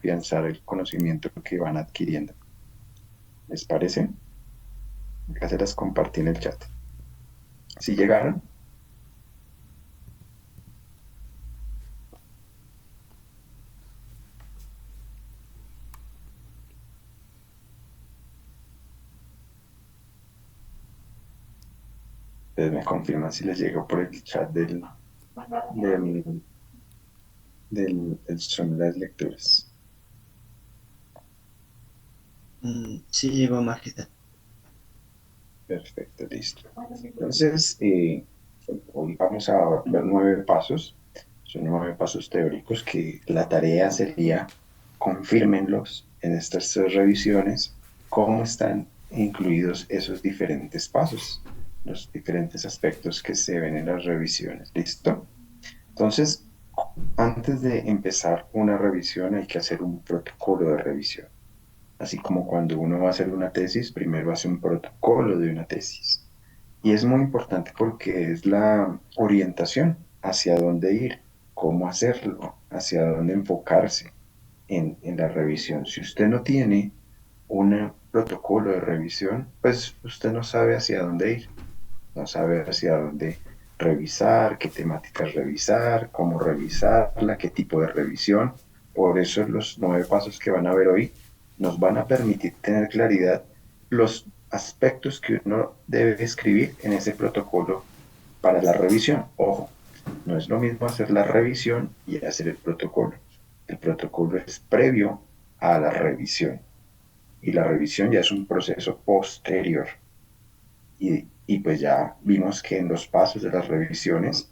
afianzar el conocimiento que van adquiriendo. ¿Les parece? Acá se las compartí en el chat. Si llegaron, ustedes me confirman si les llegó por el chat del, del Zoom las lecturas. Sí, llegó Majestad. Perfecto, listo. Entonces, hoy vamos a ver 9 pasos. Son 9 pasos teóricos que la tarea sería confírmenlos en estas 3 revisiones, cómo están incluidos esos diferentes pasos, los diferentes aspectos que se ven en las revisiones. ¿Listo? Entonces, antes de empezar una revisión hay que hacer un protocolo de revisión. Así como cuando uno va a hacer una tesis, primero hace un protocolo de una tesis. Y es muy importante porque es la orientación hacia dónde ir, cómo hacerlo, hacia dónde enfocarse en la revisión. Si usted no tiene un protocolo de revisión, pues usted no sabe hacia dónde ir, no sabe hacia dónde revisar, qué temáticas revisar, cómo revisarla, qué tipo de revisión. Por eso los 9 pasos que van a ver hoy nos van a permitir tener claridad los aspectos que uno debe escribir en ese protocolo para la revisión. Ojo, no es lo mismo hacer la revisión y hacer el protocolo. El protocolo es previo a la revisión y la revisión ya es un proceso posterior. Y pues ya vimos que en los pasos de las revisiones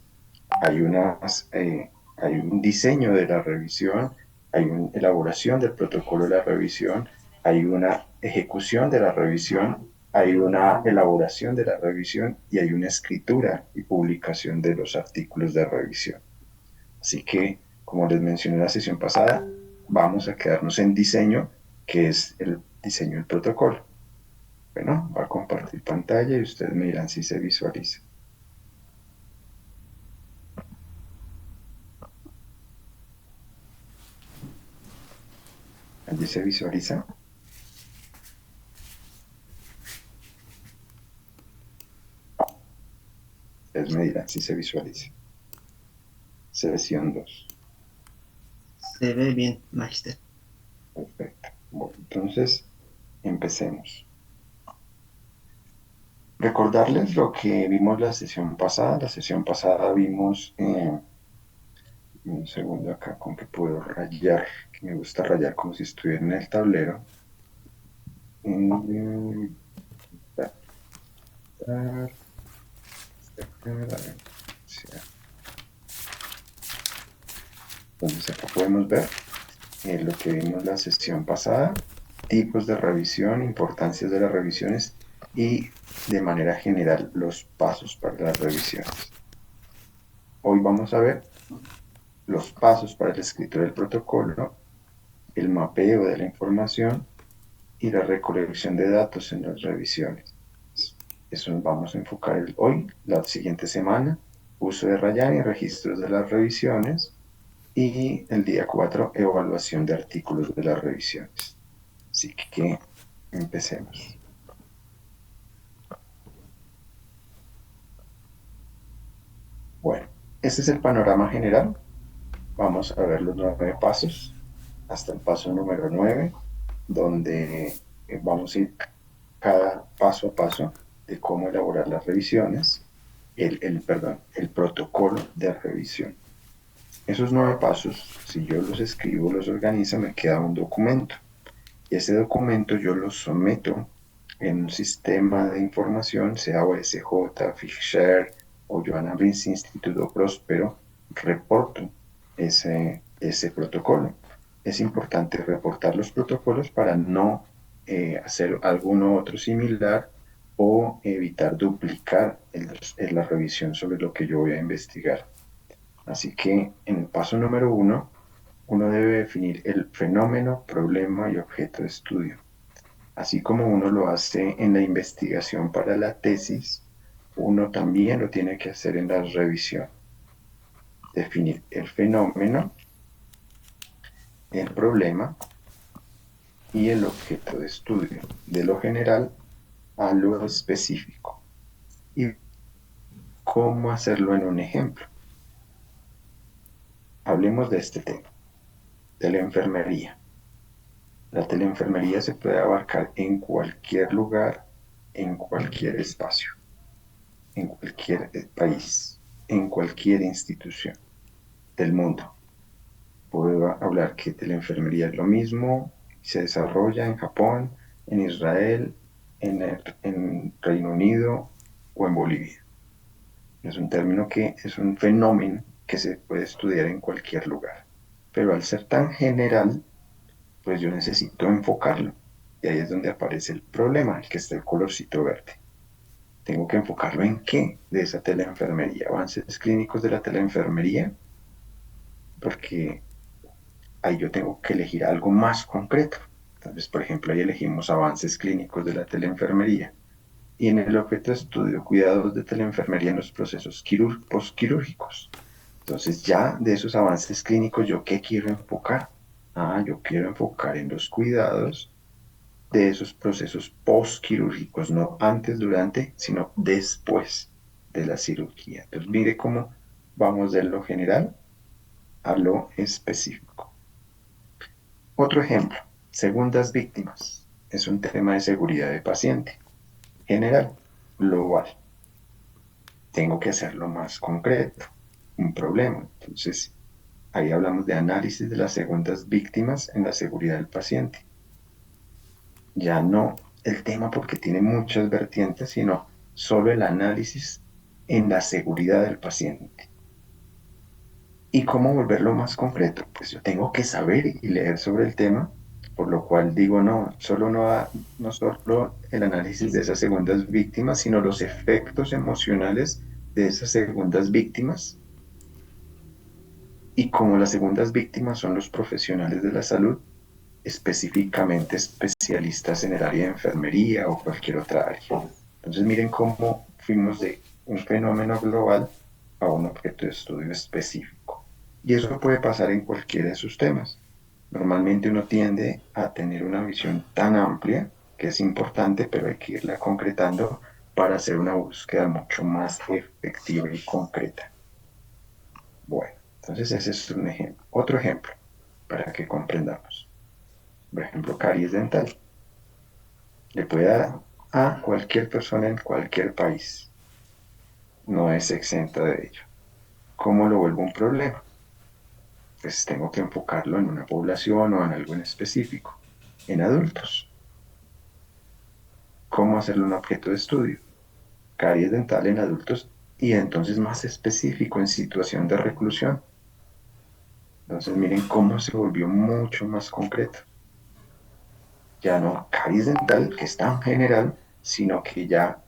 hay un diseño de la revisión, hay una elaboración del protocolo de la revisión, hay una ejecución de la revisión, hay una elaboración de la revisión y hay una escritura y publicación de los artículos de revisión. Así que, como les mencioné en la sesión pasada, vamos a quedarnos en diseño, que es el diseño del protocolo. Bueno, va a compartir pantalla y ustedes me dirán si se visualiza. Allí se visualiza. Ustedes me dirán si se visualiza. Sesión 2. Se ve bien, Majestad. Perfecto. Bueno, entonces, empecemos. Recordarles lo que vimos la sesión pasada. La sesión pasada vimos, un segundo acá con que puedo rayar, que me gusta rayar como si estuviera en el tablero. Mm, Entonces acá podemos ver lo que vimos la sesión pasada, tipos de revisión, importancias de las revisiones y de manera general los pasos para las revisiones. Hoy vamos a ver los pasos para el escrito del protocolo, el mapeo de la información y la recolección de datos en las revisiones. Eso nos vamos a enfocar hoy, la siguiente semana, uso de rayar y registros de las revisiones y el día 4, evaluación de artículos de las revisiones. Así que empecemos. Bueno, este es el panorama general. Vamos a ver los 9 pasos hasta el paso número 9, donde vamos a ir cada paso a paso de cómo elaborar las revisiones, perdón, el protocolo de revisión. Esos 9 pasos, si yo los escribo, los organizo, me queda un documento. Y ese documento yo lo someto en un sistema de información, sea OSJ, Figshare o Johanna Brink's Instituto Próspero, reporto ese protocolo. Es importante reportar los protocolos para no hacer alguno otro similar o evitar duplicar en la revisión sobre lo que yo voy a investigar. Así que en el paso número 1, uno debe definir el fenómeno, problema y objeto de estudio. Así como uno lo hace en la investigación para la tesis, uno también lo tiene que hacer en la revisión. Definir el fenómeno, el problema y el objeto de estudio, de lo general a lo específico. Y cómo hacerlo en un ejemplo. Hablemos de este tema, de la enfermería. La teleenfermería se puede abarcar en cualquier lugar, en cualquier espacio, en cualquier país, en cualquier institución del mundo. Puedo hablar que teleenfermería es lo mismo, se desarrolla en Japón, en Israel, en Reino Unido o en Bolivia. Es un término que es un fenómeno que se puede estudiar en cualquier lugar. Pero al ser tan general, pues yo necesito enfocarlo. Y ahí es donde aparece el problema, el que está el colorcito verde. Tengo que enfocarlo en qué de esa teleenfermería, avances clínicos de la teleenfermería, porque ahí yo tengo que elegir algo más concreto. Entonces, por ejemplo, ahí elegimos avances clínicos de la teleenfermería. Y en el objeto de estudio, cuidados de teleenfermería en los procesos postquirúrgicos. Entonces, ya de esos avances clínicos, ¿yo qué quiero enfocar? Yo quiero enfocar en los cuidados de esos procesos postquirúrgicos, no antes, durante, sino después de la cirugía. Entonces, mire cómo vamos de lo general a lo específico. Otro ejemplo, segundas víctimas. Es un tema de seguridad de paciente. General, global. Tengo que hacerlo más concreto, un problema. Entonces, ahí hablamos de análisis de las segundas víctimas en la seguridad del paciente. Ya no el tema porque tiene muchas vertientes, sino solo el análisis en la seguridad del paciente. ¿Y cómo volverlo más concreto? Pues yo tengo que saber y leer sobre el tema, por lo cual digo, no solo el análisis de esas segundas víctimas, sino los efectos emocionales de esas segundas víctimas. Y como las segundas víctimas son los profesionales de la salud, específicamente especialistas en el área de enfermería o cualquier otra área. Entonces miren cómo fuimos de un fenómeno global a un objeto de estudio específico. Y eso puede pasar en cualquiera de sus temas. Normalmente uno tiende a tener una visión tan amplia que es importante, pero hay que irla concretando para hacer una búsqueda mucho más efectiva y concreta. Bueno, entonces ese es un ejemplo. Otro ejemplo para que comprendamos. Por ejemplo, caries dental. Le puede dar a cualquier persona en cualquier país. No es exenta de ello. ¿Cómo lo vuelvo un problema? Pues tengo que enfocarlo en una población o en algo en específico. En adultos. ¿Cómo hacerlo un objeto de estudio? Caries dental en adultos y entonces más específico en situación de reclusión. Entonces miren cómo se volvió mucho más concreto. Ya no caries dental, que es tan general, sino que ya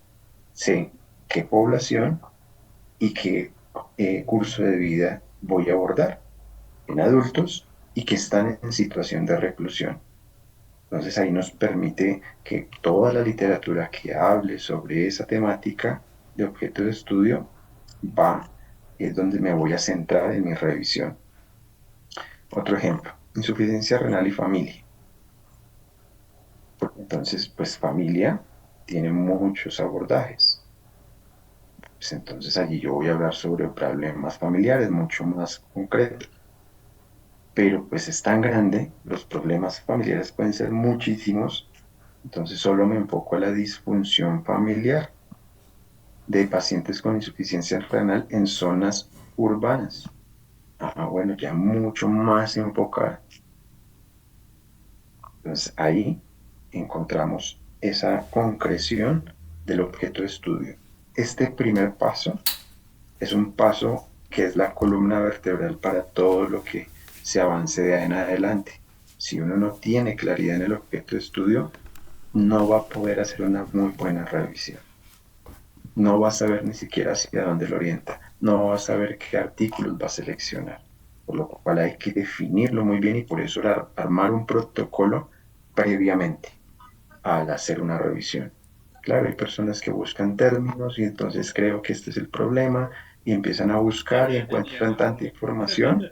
sé qué población y qué curso de vida voy a abordar en adultos y que están en situación de reclusión. Entonces ahí nos permite que toda la literatura que hable sobre esa temática de objeto de estudio es donde me voy a centrar en mi revisión. Otro ejemplo, insuficiencia renal y familia. Entonces, pues familia tiene muchos abordajes. Pues entonces allí yo voy a hablar sobre problemas familiares mucho más concretos. Pero pues es tan grande, los problemas familiares pueden ser muchísimos, entonces solo me enfoco a la disfunción familiar de pacientes con insuficiencia renal en zonas urbanas. Bueno, ya mucho más enfocada. Entonces ahí encontramos esa concreción del objeto de estudio. Este primer paso es un paso que es la columna vertebral para todo lo que se avance de ahí en adelante. Si uno no tiene claridad en el objeto de estudio, no va a poder hacer una muy buena revisión. No va a saber ni siquiera hacia dónde lo orienta. No va a saber qué artículos va a seleccionar. Por lo cual hay que definirlo muy bien y por eso armar un protocolo previamente al hacer una revisión. Claro, hay personas que buscan términos y entonces creo que este es el problema y empiezan a buscar y encuentran tanta información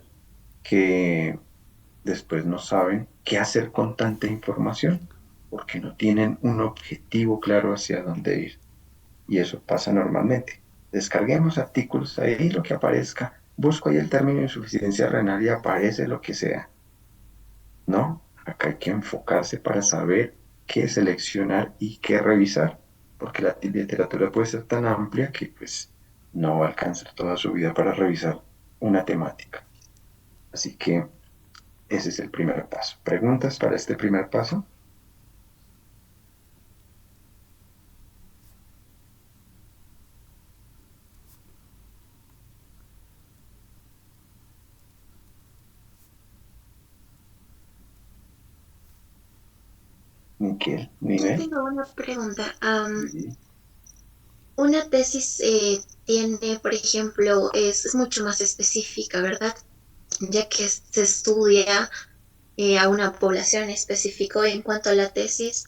que después no saben qué hacer con tanta información, porque no tienen un objetivo claro hacia dónde ir. Y eso pasa normalmente. Descarguemos artículos ahí, lo que aparezca. Busco ahí el término de insuficiencia renal y aparece lo que sea. No, acá hay que enfocarse para saber qué seleccionar y qué revisar, porque la literatura puede ser tan amplia que pues no va a alcanzar toda su vida para revisar una temática. Así que ese es el primer paso. ¿Preguntas para este primer paso? Miquel, Yo Ninel. tengo una pregunta. Sí. Una tesis tiene, por ejemplo, es mucho más específica, ¿verdad? Ya que se estudia a una población específica. En cuanto a la tesis,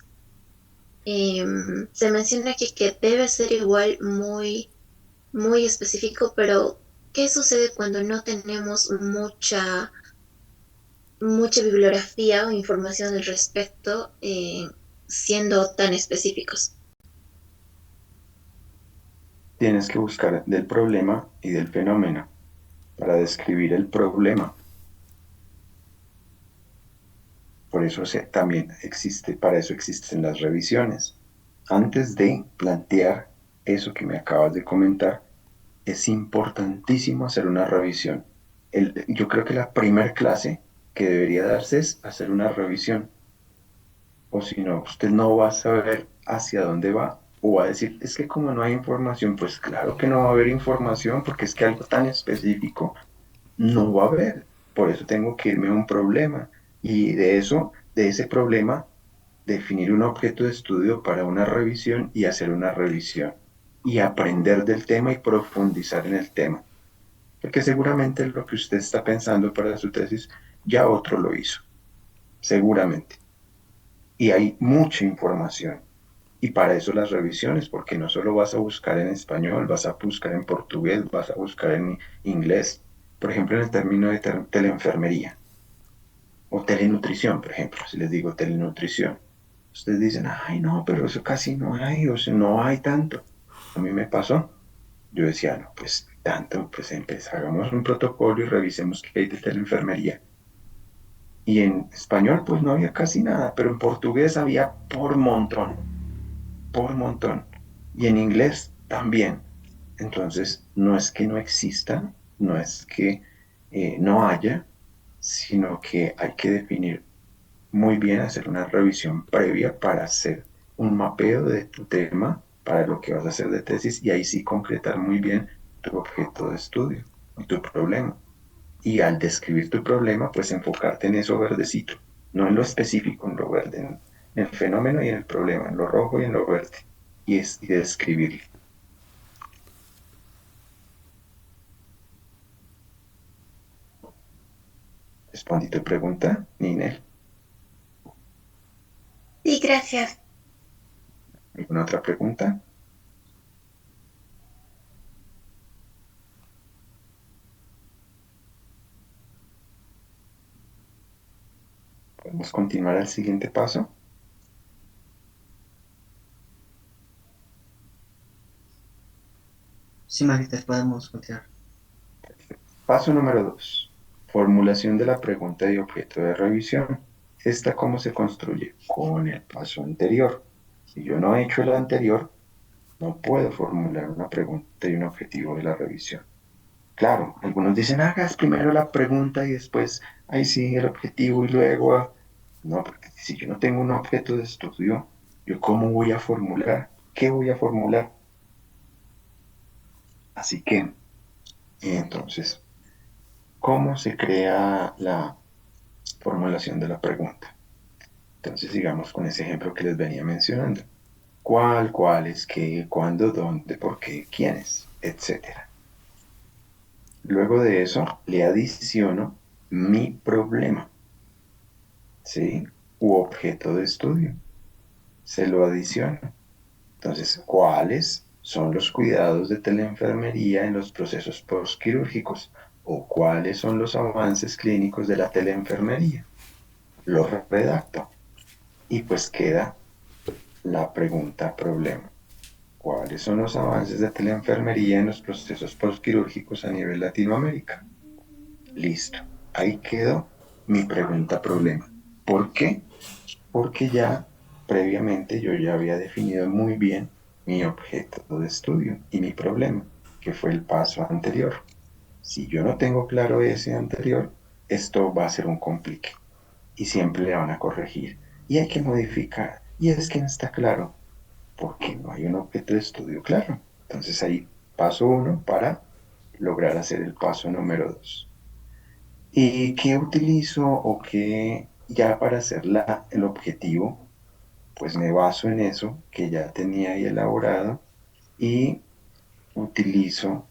se menciona aquí que debe ser igual muy específico, pero ¿qué sucede cuando no tenemos mucha bibliografía o información al respecto, siendo tan específicos? Tienes que buscar del problema y del fenómeno para describir el problema. Por eso también existe, para eso existen las revisiones. Antes de plantear eso que me acabas de comentar, es importantísimo hacer una revisión. Yo creo que la primera clase que debería darse es hacer una revisión, o si no, usted no va a saber hacia dónde va, o va a decir, es que como no hay información, pues claro que no va a haber información, porque es que algo tan específico no va a haber. Por eso tengo que irme a un problema, y de eso, de ese problema, definir un objeto de estudio para una revisión y hacer una revisión y aprender del tema y profundizar en el tema. Porque seguramente lo que usted está pensando para su tesis ya otro lo hizo, seguramente. Y hay mucha información. Y para eso las revisiones, porque no solo vas a buscar en español, vas a buscar en portugués, vas a buscar en inglés. Por ejemplo, en el término de teleenfermería o telenutrición, por ejemplo, si les digo telenutrición. Ustedes dicen, ay, no, pero eso casi no hay, o sea, no hay tanto. A mí me pasó. Yo decía, no, pues tanto, pues hagamos un protocolo y revisemos qué hay de teleenfermería. Y en español, pues no había casi nada, pero en portugués había por montón, por montón. Y en inglés también. Entonces, no es que no exista, no es que no haya, sino que hay que definir muy bien, hacer una revisión previa para hacer un mapeo de tu tema, para lo que vas a hacer de tesis, y ahí sí concretar muy bien tu objeto de estudio y tu problema. Y al describir tu problema, pues enfocarte en eso verdecito, no en lo específico, en lo verde, en el fenómeno y en el problema, en lo rojo y en lo verde, y describirlo. ¿Respondí tu pregunta, Ninel? Sí, gracias. ¿Alguna otra pregunta? ¿Podemos continuar al siguiente paso? Sí, Magister, podemos continuar. Paso número 2. Formulación de la pregunta y objeto de revisión. ¿Esta cómo se construye? Con el paso anterior. Si yo no he hecho el anterior, no puedo formular una pregunta y un objetivo de la revisión. Claro, algunos dicen, hagas primero la pregunta y después, ahí sí, el objetivo y luego... No, porque si yo no tengo un objeto de estudio, ¿yo cómo voy a formular? ¿Qué voy a formular? Así que, entonces, ¿cómo se crea la formulación de la pregunta? Entonces, sigamos con ese ejemplo que les venía mencionando. ¿Cuál, cuáles, qué, cuándo, dónde, por qué, quiénes, etcétera? Luego de eso, le adiciono mi problema, ¿sí? U objeto de estudio. Se lo adiciono. Entonces, ¿cuáles son los cuidados de teleenfermería en los procesos postquirúrgicos? o cuáles son los avances clínicos de la teleenfermería. Lo redacto y pues queda la pregunta problema. ¿Cuáles son los avances de teleenfermería en los procesos postquirúrgicos a nivel Latinoamérica? Listo. Ahí quedó mi pregunta problema. ¿Por qué? Porque ya previamente yo ya había definido muy bien mi objeto de estudio y mi problema, que fue el paso anterior. Si yo no tengo claro ese anterior, esto va a ser un complique y siempre le van a corregir y hay que modificar. Y es que no está claro porque no hay un objeto de estudio claro. Entonces ahí paso uno para lograr hacer el paso número dos. ¿Y qué utilizo o qué ya para hacer el objetivo? Pues me baso en eso que ya tenía ahí elaborado y utilizo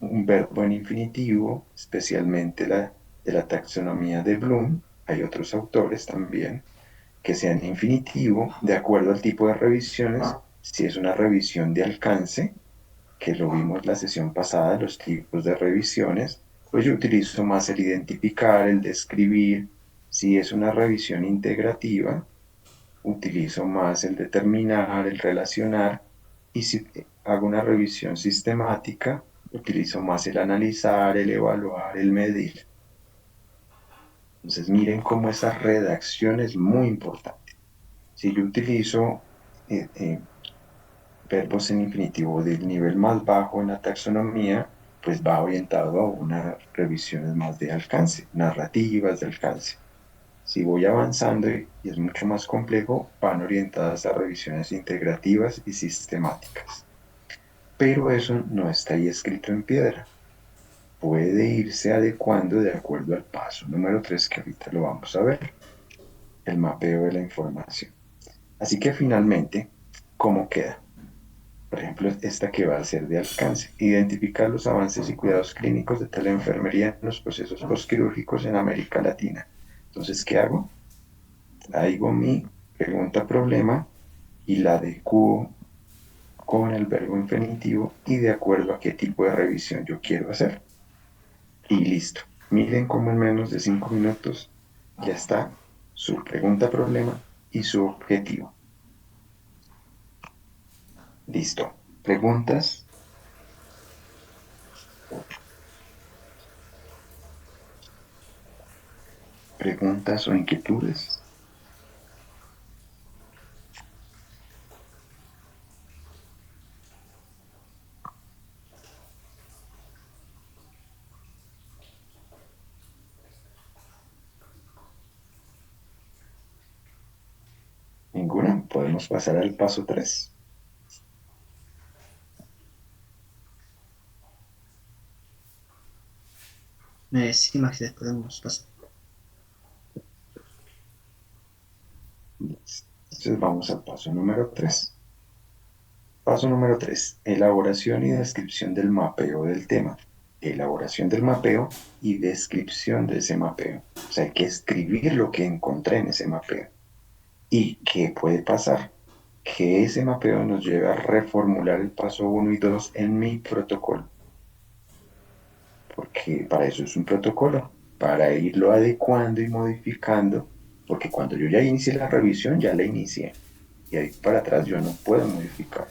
un verbo en infinitivo, especialmente de la taxonomía de Bloom. Hay otros autores también que sean infinitivo de acuerdo al tipo de revisiones. Si es una revisión de alcance, que lo vimos la sesión pasada, los tipos de revisiones, pues yo utilizo más el identificar, el describir. Si es una revisión integrativa, utilizo más el determinar, el relacionar, y si hago una revisión sistemática, utilizo más el analizar, el evaluar, el medir. Entonces miren cómo esa redacción es muy importante. Si yo utilizo eh, eh, verbos en infinitivo del nivel más bajo en la taxonomía, pues va orientado a unas revisiones más de alcance, narrativas de alcance. Si voy avanzando y es mucho más complejo, van orientadas a revisiones integrativas y sistemáticas. Pero eso no está ahí escrito en piedra. Puede irse adecuando de acuerdo al paso número 3 que ahorita lo vamos a ver, el mapeo de la información. Así que finalmente, ¿cómo queda? Por ejemplo, esta que va a ser de alcance. Identificar los avances y cuidados clínicos de teleenfermería en los procesos postquirúrgicos en América Latina. Entonces, ¿qué hago? Traigo mi pregunta problema y la adecuo con el verbo infinitivo y de acuerdo a qué tipo de revisión yo quiero hacer. Y listo. Miren cómo en menos de 5 minutos ya está su pregunta problema y su objetivo. Listo. ¿Preguntas? ¿Preguntas o inquietudes? ¿Ninguna? Podemos pasar al paso 3. Sí, Maxi, podemos pasar. Entonces vamos al paso número 3. Paso número 3. Elaboración y descripción del mapeo del tema. Elaboración del mapeo y descripción de ese mapeo. O sea, hay que escribir lo que encontré en ese mapeo. ¿Y qué puede pasar? Que ese mapeo nos lleve a reformular el paso uno y 2 en mi protocolo. Porque para eso es un protocolo, para irlo adecuando y modificando, porque cuando yo ya inicié la revisión, ya la inicié. Y ahí para atrás yo no puedo modificar.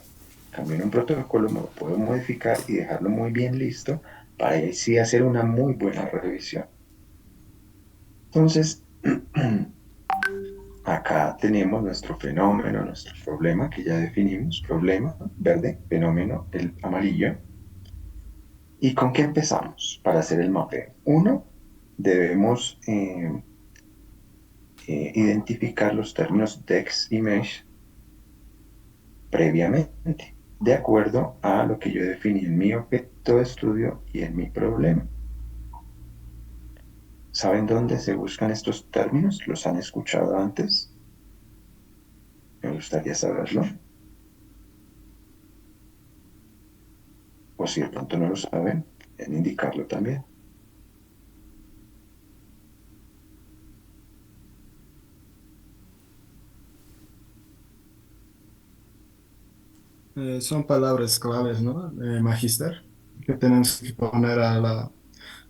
También un protocolo me lo puedo modificar y dejarlo muy bien listo para ahí sí hacer una muy buena revisión. Entonces, acá tenemos nuestro fenómeno, nuestro problema que ya definimos, problema verde, fenómeno el amarillo. ¿Y con qué empezamos para hacer el mapeo? Uno, debemos identificar los términos DEX y MESH previamente, de acuerdo a lo que yo definí en mi objeto de estudio y en mi problema. ¿Saben dónde se buscan estos términos? ¿Los han escuchado antes? Me gustaría saberlo. O si de pronto no lo saben, en indicarlo también. Son palabras claves, ¿no? Magister, que tenemos que poner a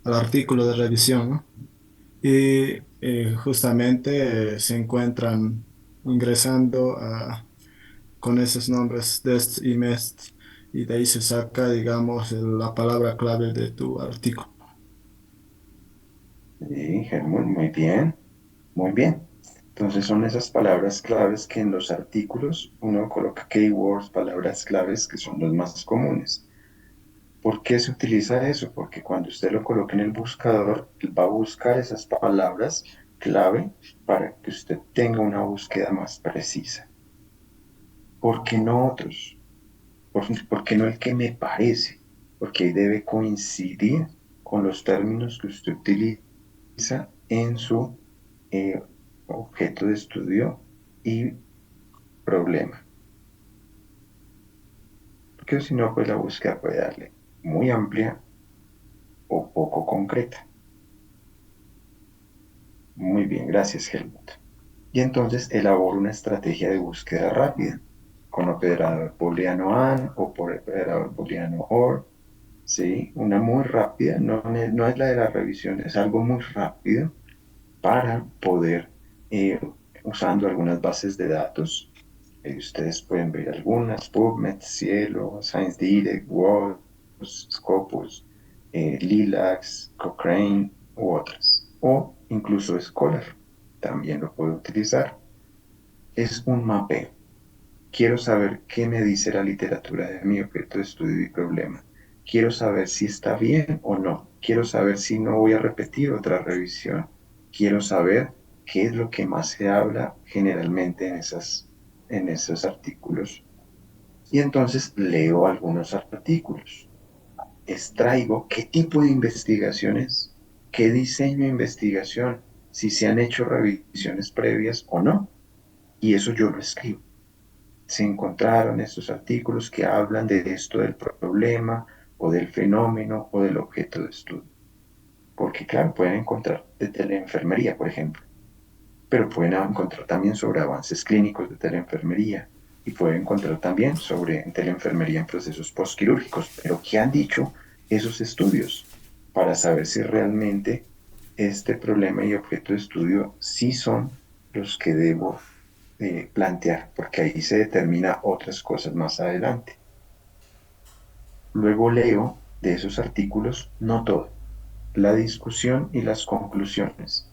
al artículo de revisión, ¿no? Y justamente se encuentran ingresando con esos nombres dest y mest, y de ahí se saca, digamos, la palabra clave de tu artículo. Sí, Helmut, muy bien, muy bien. Entonces son esas palabras claves que en los artículos uno coloca keywords, palabras claves que son los más comunes. ¿Por qué se utiliza eso? Porque cuando usted lo coloque en el buscador, él va a buscar esas palabras clave para que usted tenga una búsqueda más precisa. ¿Por qué no otros? ¿Por qué no el que me parece? Porque ahí debe coincidir con los términos que usted utiliza en su eh, objeto de estudio y problema. Porque si no, pues la búsqueda puede darle muy amplia o poco concreta. Muy bien, gracias, Helmut. Y entonces elabora una estrategia de búsqueda rápida con operador booleano AND o por operador booleano OR. Sí, una muy rápida, no es la de la revisión, es algo muy rápido para poder, eh, usando algunas bases de datos, ustedes pueden ver algunas, PubMed, Cielo, ScienceDirect, WOS, Scopus, Lilacs, Cochrane u otras, o incluso Scholar, también lo puedo utilizar. Es un mapeo. Quiero saber qué me dice la literatura de mi objeto de estudio y problema. Quiero saber si está bien o no. Quiero saber si no voy a repetir otra revisión. Quiero saber qué es lo que más se habla generalmente en esos artículos. Y entonces leo algunos artículos. Extraigo qué tipo de investigaciones, qué diseño de investigación, si se han hecho revisiones previas o no. Y eso yo lo escribo. Se encontraron estos artículos que hablan de esto del problema o del fenómeno o del objeto de estudio. Porque claro, pueden encontrar de teleenfermería, por ejemplo, pero pueden encontrar también sobre avances clínicos de teleenfermería y pueden encontrar también sobre teleenfermería en procesos postquirúrgicos. Pero ¿qué han dicho esos estudios para saber si realmente este problema y objeto de estudio sí son los que debo plantear? Porque ahí se determina otras cosas más adelante. Luego leo de esos artículos, no todo, la discusión y las conclusiones.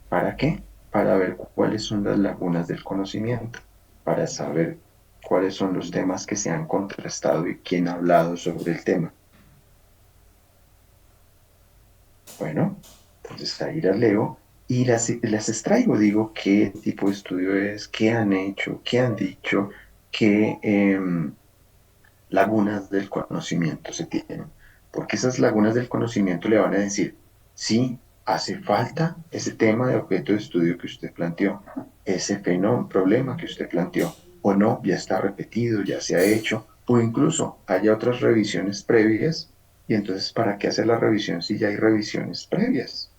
¿Para qué? Para ver cuáles son las lagunas del conocimiento, para saber cuáles son los temas que se han contrastado y quién ha hablado sobre el tema. Bueno, entonces ahí las leo y las extraigo, digo qué tipo de estudio es, qué han hecho, qué han dicho, qué lagunas del conocimiento se tienen. Porque esas lagunas del conocimiento le van a decir, sí, hace falta ese tema de objeto de estudio que usted planteó, ese fenómeno, problema que usted planteó, o no, ya está repetido, ya se ha hecho, o incluso haya otras revisiones previas, y entonces, ¿para qué hacer la revisión si ya hay revisiones previas?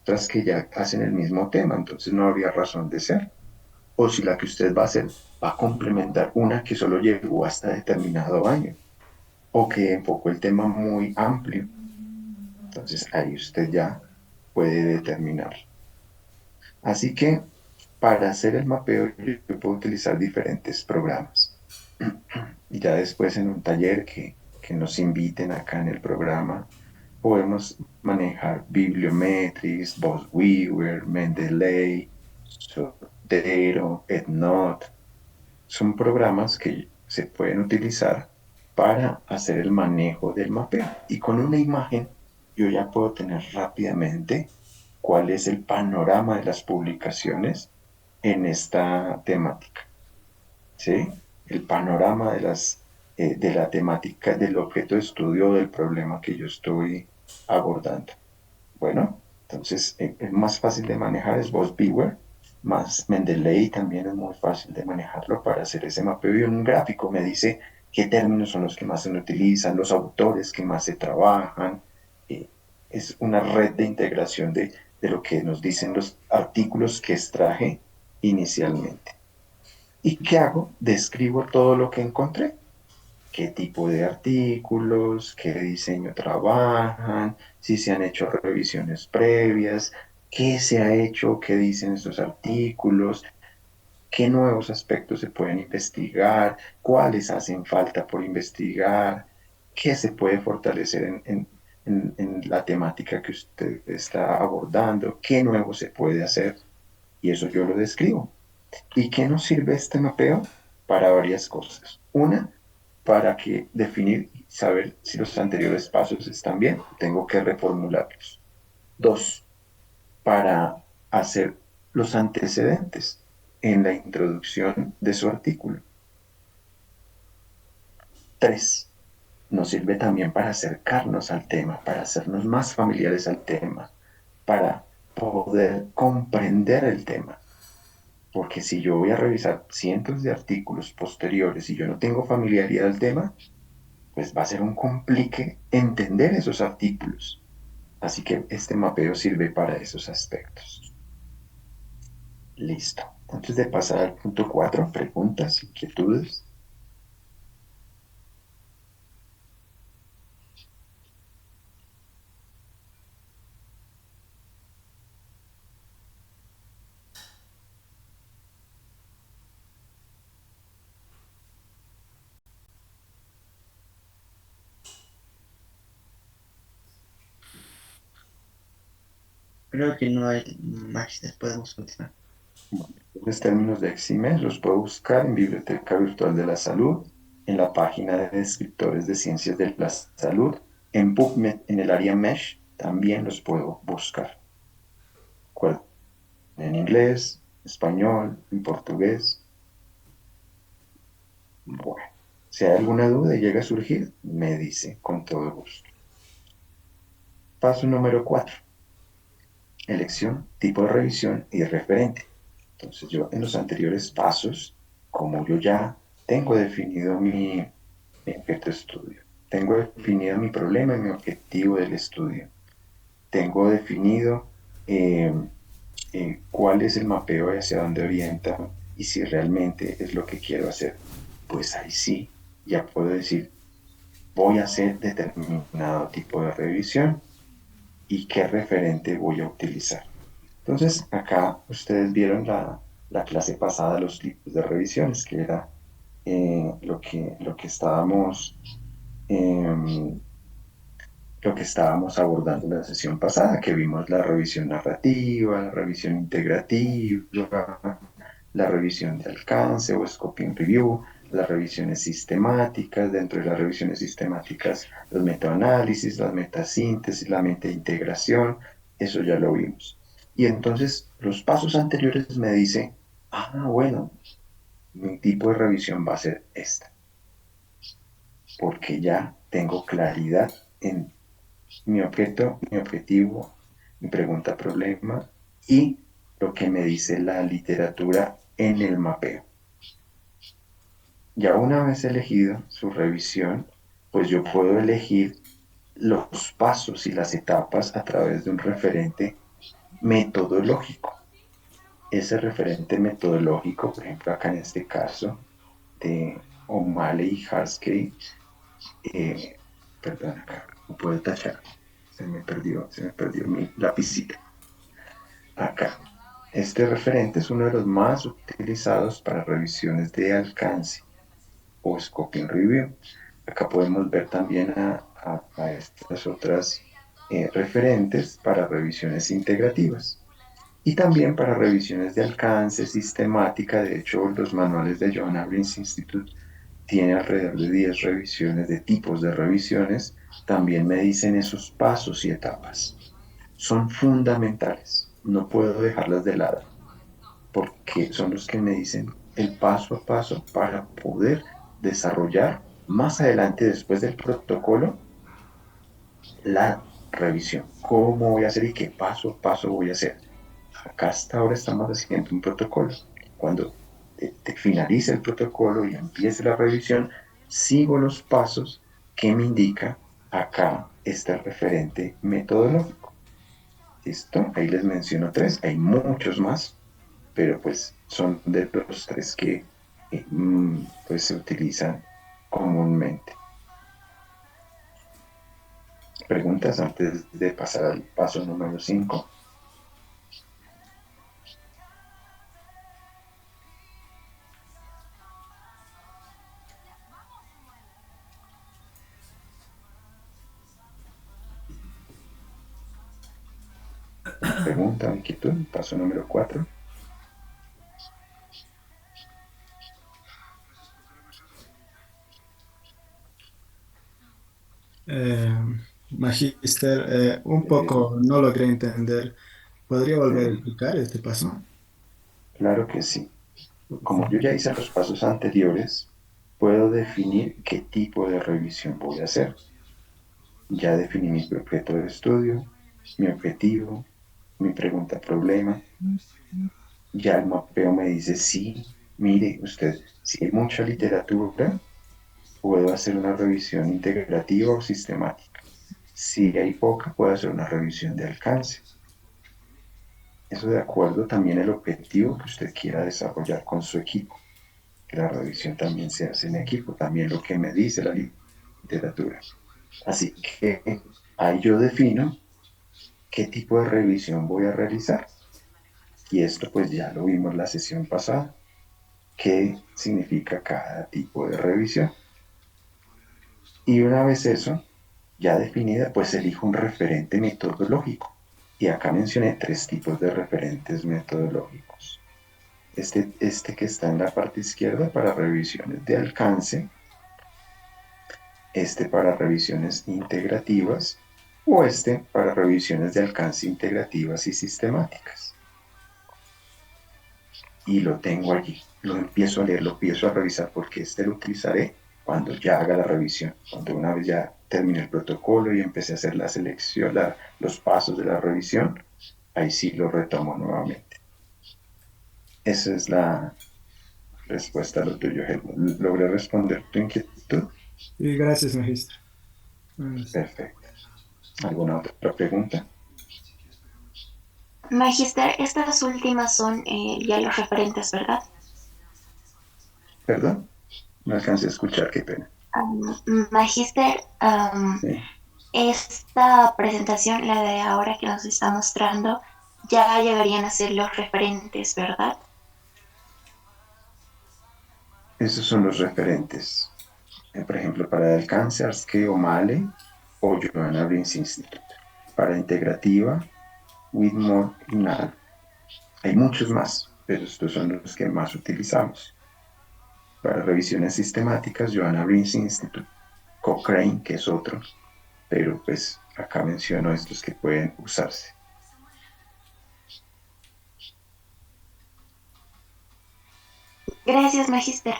Otras que ya hacen el mismo tema, entonces no habría razón de ser. O si la que usted va a hacer va a complementar una que solo llegó hasta determinado año, o que enfocó el tema muy amplio. Entonces ahí usted ya puede determinar. Así que para hacer el mapeo yo puedo utilizar diferentes programas. Y ya después en un taller que nos inviten acá en el programa, podemos manejar Bibliometrics, Bosweaver, Mendeley, Zotero, EndNote. Son programas que se pueden utilizar para hacer el manejo del mapeo. Y con una imagen yo ya puedo tener rápidamente cuál es el panorama de las publicaciones en esta temática. ¿Sí? El panorama de la temática del objeto de estudio o del problema que yo estoy abordando. Bueno, entonces el más fácil de manejar es Bosweaver, más Mendeley también es muy fácil de manejarlo para hacer ese mapeo y en un gráfico me dice qué términos son los que más se utilizan, los autores que más se trabajan. eh, es una red de integración de lo que nos dicen los artículos que extraje inicialmente. ¿Y qué hago? Describo todo lo que encontré. qué tipo de artículos, qué diseño trabajan, si se han hecho revisiones previas, qué se ha hecho, qué dicen esos artículos, qué nuevos aspectos se pueden investigar, cuáles hacen falta por investigar, qué se puede fortalecer en la temática que usted está abordando, qué nuevo se puede hacer, y eso yo lo describo. ¿Y qué nos sirve este mapeo? Para varias cosas. Una, para que definir y saber si los anteriores pasos están bien, tengo que reformularlos. Dos, para hacer los antecedentes en la introducción de su artículo. Tres, nos sirve también para acercarnos al tema, para hacernos más familiares al tema, para poder comprender el tema. Porque si yo voy a revisar cientos de artículos posteriores y yo no tengo familiaridad del tema, pues va a ser un complique entender esos artículos. Así que este mapeo sirve para esos aspectos. Listo. Antes de pasar al punto 4, preguntas, inquietudes. Creo que no hay más, podemos continuar. Bueno, los términos de EXIMES los puedo buscar en Biblioteca Virtual de la Salud, en la página de descriptores de ciencias de la salud, en PubMed, en el área MESH, también los puedo buscar. En inglés, español, en portugués. Bueno, si hay alguna duda y llega a surgir, me dice con todo gusto. Paso número 4. Elección, tipo de revisión y referente. Entonces yo en los anteriores pasos, como yo ya tengo definido mi objeto de estudio, tengo definido mi problema y mi objetivo del estudio, tengo definido cuál es el mapeo y hacia dónde orienta y si realmente es lo que quiero hacer, pues ahí sí, ya puedo decir, voy a hacer determinado tipo de revisión y qué referente voy a utilizar. Entonces, acá ustedes vieron la clase pasada, los tipos de revisiones, que era eh, lo que estábamos abordando en la sesión pasada, que vimos la revisión narrativa, la revisión integrativa, la revisión de alcance o scoping review, las revisiones sistemáticas, dentro de las revisiones sistemáticas, los metaanálisis, las metasíntesis, la metaintegración, eso ya lo vimos. Y entonces los pasos anteriores me dicen, bueno, mi tipo de revisión va a ser esta, porque ya tengo claridad en mi objeto, mi objetivo, mi pregunta problema y lo que me dice la literatura en el mapeo. Ya una vez elegido su revisión, pues yo puedo elegir los pasos y las etapas a través de un referente metodológico. Ese referente metodológico, por ejemplo, acá en este caso de O'Malley y Haskell, perdón, acá no puedo tachar, se me perdió mi lapicita. Acá, este referente es uno de los más utilizados para revisiones de alcance o scoping review. Acá podemos ver también a estas otras referentes para revisiones integrativas y también para revisiones de alcance sistemática. De hecho, los manuales de John Abrams Institute tienen alrededor de 10 revisiones de tipos de revisiones. También me dicen esos pasos y etapas. Son fundamentales, no puedo dejarlas de lado, porque son los que me dicen el paso a paso para poder desarrollar más adelante, después del protocolo, la revisión. ¿Cómo voy a hacer y qué paso a paso voy a hacer? Acá hasta ahora estamos haciendo un protocolo. Cuando te finalice el protocolo y empiece la revisión, sigo los pasos que me indica acá este referente metodológico. ¿Listo? Ahí les menciono 3, hay muchos más, pero pues son de los 3 que pues se utilizan comúnmente. Preguntas antes de pasar al paso número 5. Pregunta, inquietud, paso número 4. Eh, Magíster, un poco no logré entender. ¿Podría volver a explicar este paso? Claro que sí. Como yo ya hice los pasos anteriores, puedo definir qué tipo de revisión voy a hacer. Ya definí mi objeto de estudio, mi objetivo, mi pregunta problema. Ya el mapeo me dice, sí, mire usted, si hay mucha literatura, puedo hacer una revisión integrativa o sistemática. Si hay poca, puedo hacer una revisión de alcance. Eso de acuerdo también al objetivo que usted quiera desarrollar con su equipo. Que la revisión también se hace en equipo, también lo que me dice la literatura. Así que ahí yo defino qué tipo de revisión voy a realizar. Y esto pues ya lo vimos la sesión pasada. ¿Qué significa cada tipo de revisión? Y una vez eso ya definida, pues elijo un referente metodológico. Y acá mencioné 3 tipos de referentes metodológicos. Este que está en la parte izquierda para revisiones de alcance, este para revisiones integrativas o este para revisiones de alcance integrativas y sistemáticas. Y lo tengo allí, lo empiezo a leer, lo empiezo a revisar porque este lo utilizaré cuando ya haga la revisión, cuando una vez ya termine el protocolo y empecé a hacer la selección, los pasos de la revisión, ahí sí lo retomo nuevamente. Esa es la respuesta a lo tuyo, Helmut. ¿Logré responder tu inquietud? Sí, gracias, Magíster. Perfecto. ¿Alguna otra pregunta? Magister, estas últimas son ya los referentes, ¿verdad? Perdón, no alcancé a escuchar, qué pena. Magister, Sí. esta presentación, la de ahora que nos está mostrando, ya llegarían a ser los referentes, ¿verdad? Esos son los referentes. Por ejemplo, para alcance, Arske o Male o Joanna Brins Institute. Para integrativa, Whitmore y Nada. Hay muchos más, pero estos son los que más utilizamos. Para revisiones sistemáticas, Joanna Brins Institute. Cochrane, que es otro, pero pues acá menciono estos que pueden usarse. Gracias, Magister.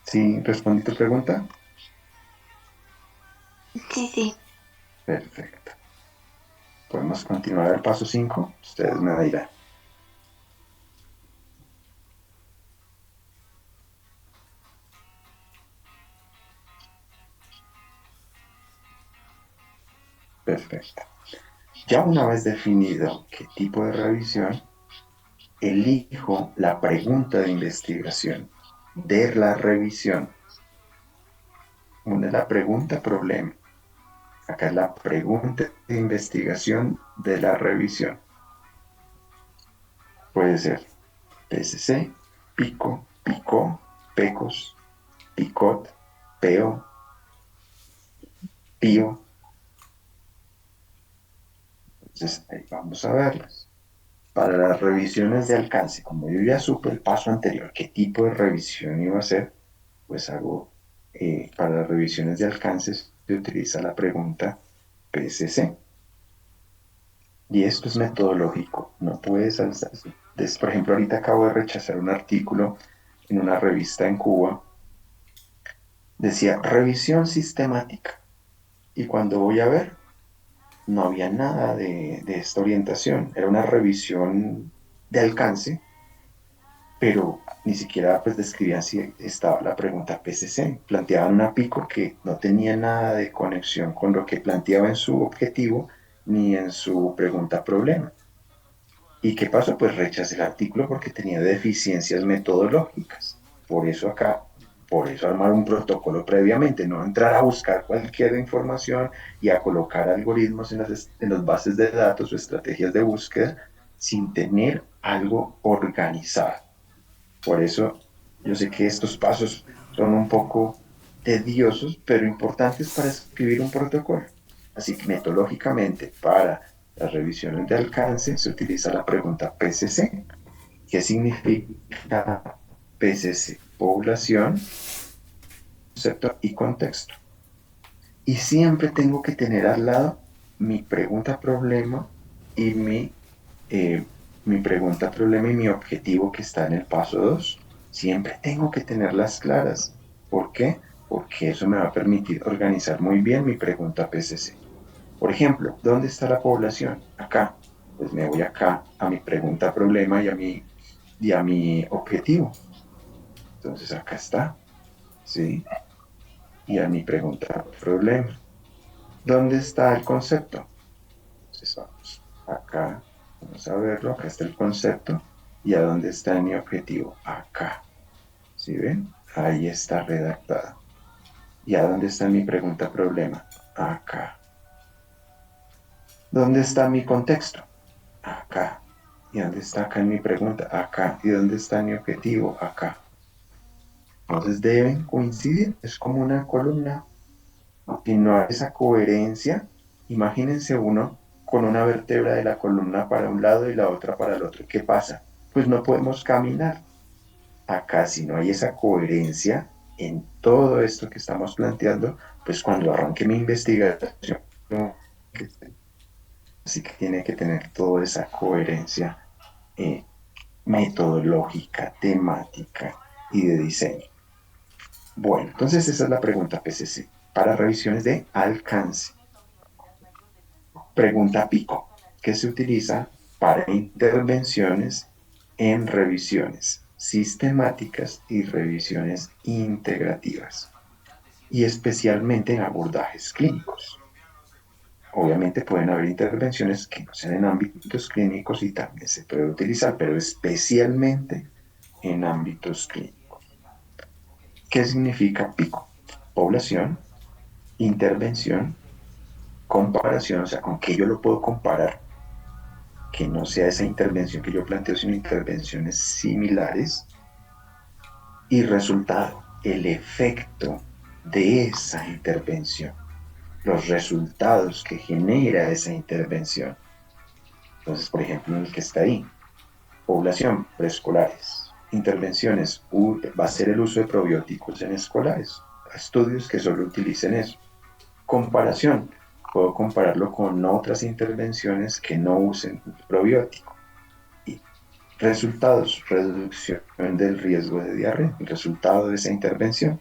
¿Sí respondí tu pregunta? Sí, sí. Perfecto. Podemos continuar al paso 5. Ustedes me dirán. Perfecto. Ya una vez definido qué tipo de revisión, elijo la pregunta de investigación de la revisión. Una es la pregunta problema. Acá es la pregunta de investigación de la revisión. Puede ser PSC, PICO, PICO, PECOS, PICOT, PEO, PIO. Entonces ahí vamos a verlas. Para las revisiones de alcance, como yo ya supe el paso anterior, qué tipo de revisión iba a hacer, pues hago, para las revisiones de alcance se utiliza la pregunta PSC. Y esto es metodológico, no puedes alzarse. Por ejemplo, ahorita acabo de rechazar un artículo en una revista en Cuba, decía revisión sistemática. Y cuando voy a ver, no había nada de esta orientación. Era una revisión de alcance, pero ni siquiera pues describían si estaba la pregunta PCC. Planteaban una PICO que no tenía nada de conexión con lo que planteaba en su objetivo ni en su pregunta problema. ¿Y qué pasó? Pues rechacé el artículo porque tenía deficiencias metodológicas. Por eso acá Por eso armar un protocolo previamente, no entrar a buscar cualquier información y a colocar algoritmos en las bases de datos o estrategias de búsqueda sin tener algo organizado. Por eso yo sé que estos pasos son un poco tediosos, pero importantes para escribir un protocolo. Así que metodológicamente para las revisiones de alcance se utiliza la pregunta PCC. ¿Qué significa PCC? Población, concepto y contexto. Y siempre tengo que tener al lado mi pregunta problema y mi pregunta problema y mi objetivo que está en el paso 2. Siempre tengo que tenerlas claras. ¿Por qué? Porque eso me va a permitir organizar muy bien mi pregunta PCC. Por ejemplo, ¿dónde está la población? Acá. Pues me voy acá a mi pregunta problema y a mi objetivo. Entonces acá está. ¿Sí? Y a mi pregunta problema. ¿Dónde está el concepto? Entonces vamos acá, vamos a verlo, acá está el concepto. ¿Y a dónde está mi objetivo? Acá. ¿Sí ven? Ahí está redactado. ¿Y a dónde está mi pregunta problema? Acá. ¿Dónde está mi contexto? Acá. ¿Y dónde está acá en mi pregunta? Acá. ¿Y dónde está mi objetivo? Acá. Entonces deben coincidir, es como una columna. Si no hay esa coherencia, imagínense uno con una vértebra de la columna para un lado y la otra para el otro. ¿Qué pasa? Pues no podemos caminar. Acá, si no hay esa coherencia en todo esto que estamos planteando, pues cuando arranque mi investigación, así que tiene que tener toda esa coherencia eh, metodológica, temática y de diseño. Bueno, entonces esa es la pregunta PCC para revisiones de alcance. Pregunta PICO, que se utiliza para intervenciones en revisiones sistemáticas y revisiones integrativas, y especialmente en abordajes clínicos. Obviamente pueden haber intervenciones que no sean en ámbitos clínicos y también se puede utilizar, pero especialmente en ámbitos clínicos. ¿Qué significa PICO? Población, intervención, comparación, o sea, con qué yo lo puedo comparar, que no sea esa intervención que yo planteo, sino intervenciones similares, y resultado, el efecto de esa intervención, los resultados que genera esa intervención. Entonces, por ejemplo, en el que está ahí, población, preescolares, intervenciones, va a ser el uso de probióticos en escolares, estudios que solo utilicen eso. Comparación, puedo compararlo con otras intervenciones que no usen probiótico. Y resultados, reducción del riesgo de diarrea, el resultado de esa intervención.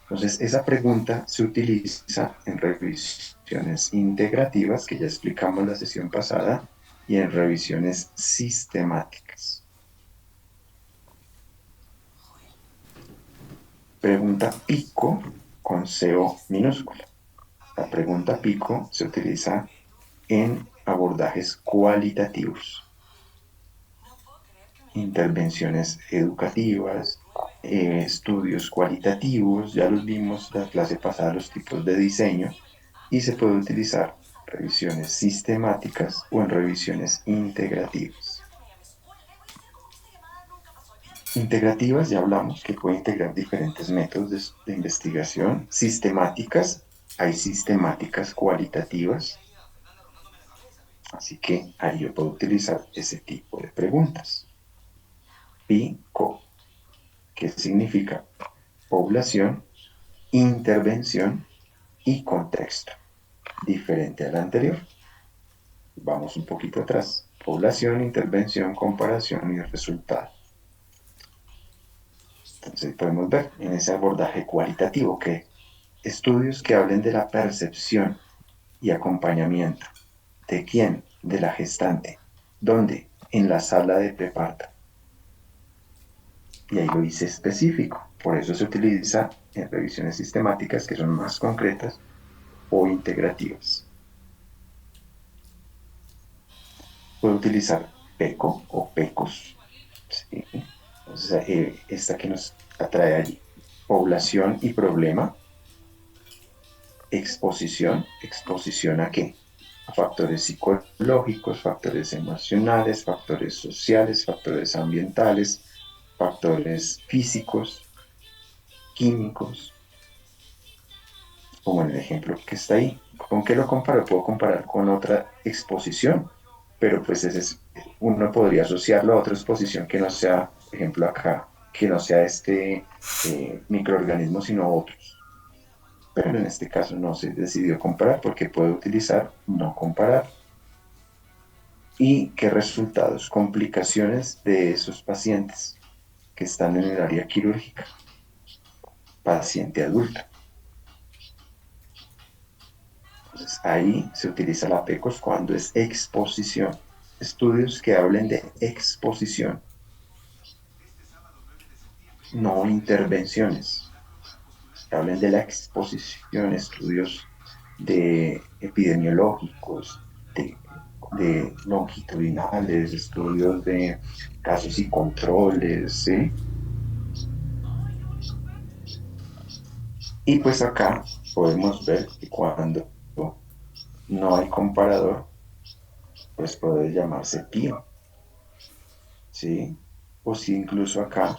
Entonces, esa pregunta se utiliza en revisiones integrativas, que ya explicamos en la sesión pasada, y en revisiones sistemáticas. Pregunta PICO con CO minúscula. La pregunta PICO se utiliza en abordajes cualitativos, intervenciones educativas, estudios cualitativos, ya los vimos la clase pasada, los tipos de diseño, y se puede utilizar revisiones sistemáticas o en revisiones integrativas. Integrativas, ya hablamos que puede integrar diferentes métodos de investigación. Sistemáticas, hay sistemáticas cualitativas, así que ahí yo puedo utilizar ese tipo de preguntas. PICO, que significa población, intervención y contexto, diferente al anterior. Vamos un poquito atrás. Población, intervención, comparación y resultado. Entonces podemos ver en ese abordaje cualitativo que estudios que hablen de la percepción y acompañamiento. ¿De quién? De la gestante. ¿Dónde? En la sala de preparto. Y ahí lo hice específico. Por eso se utiliza en revisiones sistemáticas que son más concretas o integrativas. Puedo utilizar PECO o PECOS. ¿Sí? Entonces, esta que nos atrae allí. población y problema, exposición ¿a qué? A factores psicológicos, factores emocionales, factores sociales, factores ambientales, factores físicos, químicos, como en el ejemplo que está ahí. ¿Con qué lo comparo? Puedo comparar con otra exposición, pero pues uno podría asociarlo a otra exposición que no sea, por ejemplo acá, que no sea este microorganismo, sino otros. Pero en este caso no se decidió comparar porque puedo utilizar no comparar. ¿Y qué resultados? Complicaciones de esos pacientes que están en el área quirúrgica. Paciente adulto. Entonces ahí se utiliza la PECOS cuando es exposición. Estudios que hablen de exposición, no intervenciones. Que hablen de la exposición, estudios de epidemiológicos, de longitudinales, estudios de casos y controles, ¿sí? Y pues acá podemos ver que cuando no hay comparador, pues puede llamarse PIO, ¿sí? O si incluso acá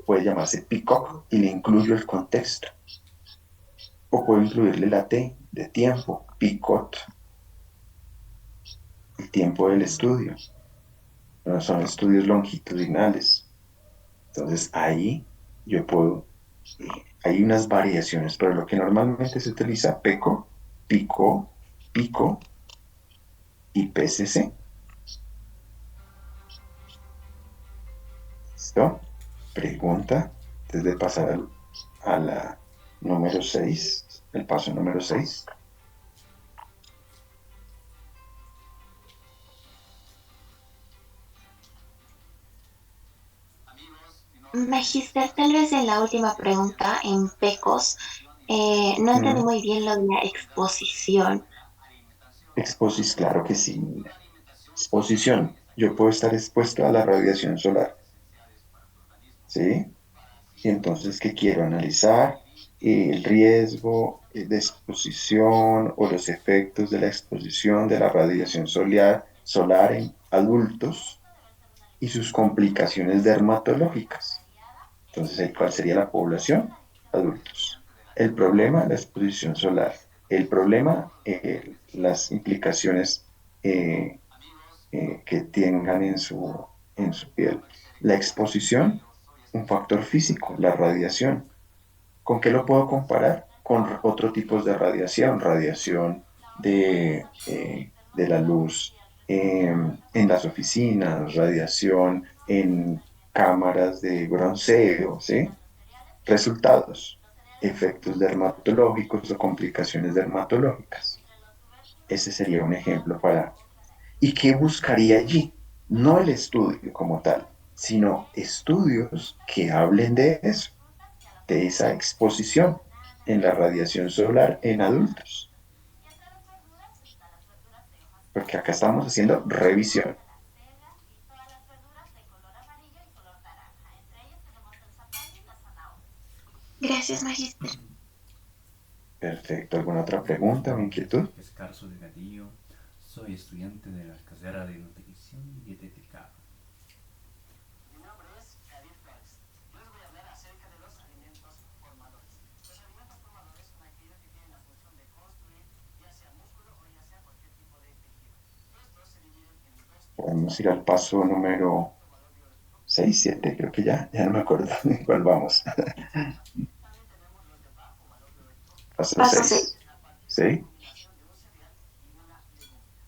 puede llamarse PICOC y le incluyo el contexto. O puedo incluirle la T de tiempo, PICOT, el tiempo del estudio. No son estudios longitudinales. Entonces ahí yo puedo, hay unas variaciones, pero lo que normalmente se utiliza PECO, PICO, PICO y PCC. ¿Listo? Pregunta, antes de pasar a la número 6, el paso número 6. Magister, tal vez en la última pregunta, en PECOS, no entendí muy bien lo de la exposición. Claro que sí. Exposición. Yo puedo estar expuesto a la radiación solar. ¿Sí? Y entonces, ¿qué quiero analizar? El riesgo de exposición o los efectos de la exposición de la radiación solar en adultos y sus complicaciones dermatológicas. Entonces, ¿cuál sería la población? Adultos. El problema, la exposición solar. El problema, las implicaciones que tengan en su piel. La exposición, un factor físico, la radiación. ¿Con qué lo puedo comparar? Con otros tipos de radiación, radiación de la luz en las oficinas, radiación en cámaras de bronceo, ¿sí? Resultados, efectos dermatológicos o complicaciones dermatológicas. Ese sería un ejemplo para... ¿Y qué buscaría allí? No el estudio como tal, sino estudios que hablen de eso, de esa exposición en la radiación solar en adultos. Porque acá estamos haciendo revisión. Gracias, Magister. Perfecto. ¿Alguna otra pregunta o inquietud? Escarzo de Gadillo, soy estudiante de la carrera de nutrición y dietética. Podemos ir al paso número 6, 7, creo que ya no me acuerdo en cuál vamos. Paso Paso 6. ¿Sí?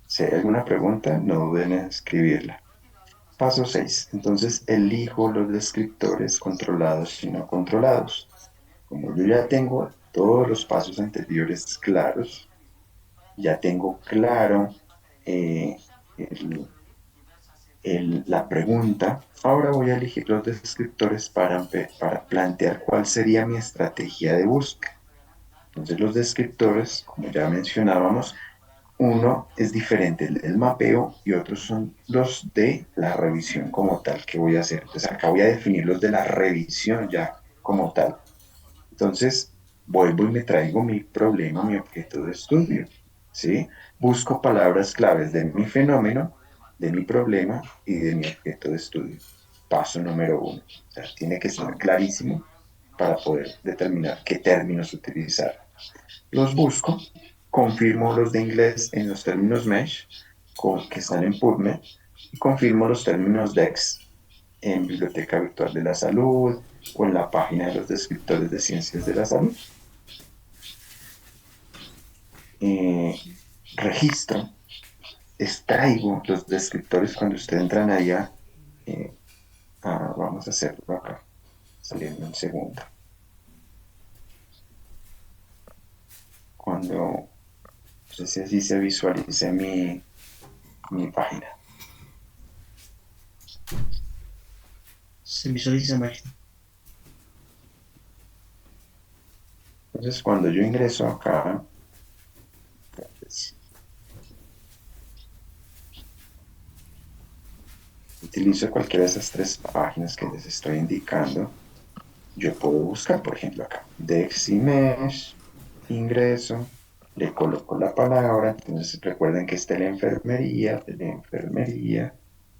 Si hay alguna pregunta, no duden en escribirla. Paso 6. Entonces, elijo los descriptores controlados y no controlados. Como yo ya tengo todos los pasos anteriores claros, ya tengo claro eh, el- la pregunta, ahora voy a elegir los descriptores para plantear cuál sería mi estrategia de búsqueda. Entonces, los descriptores, como ya mencionábamos, uno es diferente, el del mapeo, y otros son los de la revisión como tal que voy a hacer. Entonces acá voy a definir los de la revisión ya como tal. Entonces vuelvo y me traigo mi problema, mi objeto de estudio, ¿sí? Busco palabras claves de mi fenómeno, de mi problema y de mi objeto de estudio. Paso número uno. O sea, tiene que estar clarísimo para poder determinar qué términos utilizar. Los busco, confirmo los de inglés en los términos mesh que están en PubMed y confirmo los términos DEX en Biblioteca Virtual de la Salud o en la página de los descriptores de ciencias de la salud. Eh, registro, extraigo los descriptores cuando ustedes entran allá. Vamos a hacerlo acá, saliendo un segundo. Cuando, no sé si así se visualice mi página. Se visualiza, maestro. Entonces, cuando yo ingreso acá, pues, utilizo cualquiera de esas tres páginas que les estoy indicando. Yo puedo buscar, por ejemplo, acá, Deximesh, ingreso, le coloco la palabra, entonces recuerden que es teleenfermería,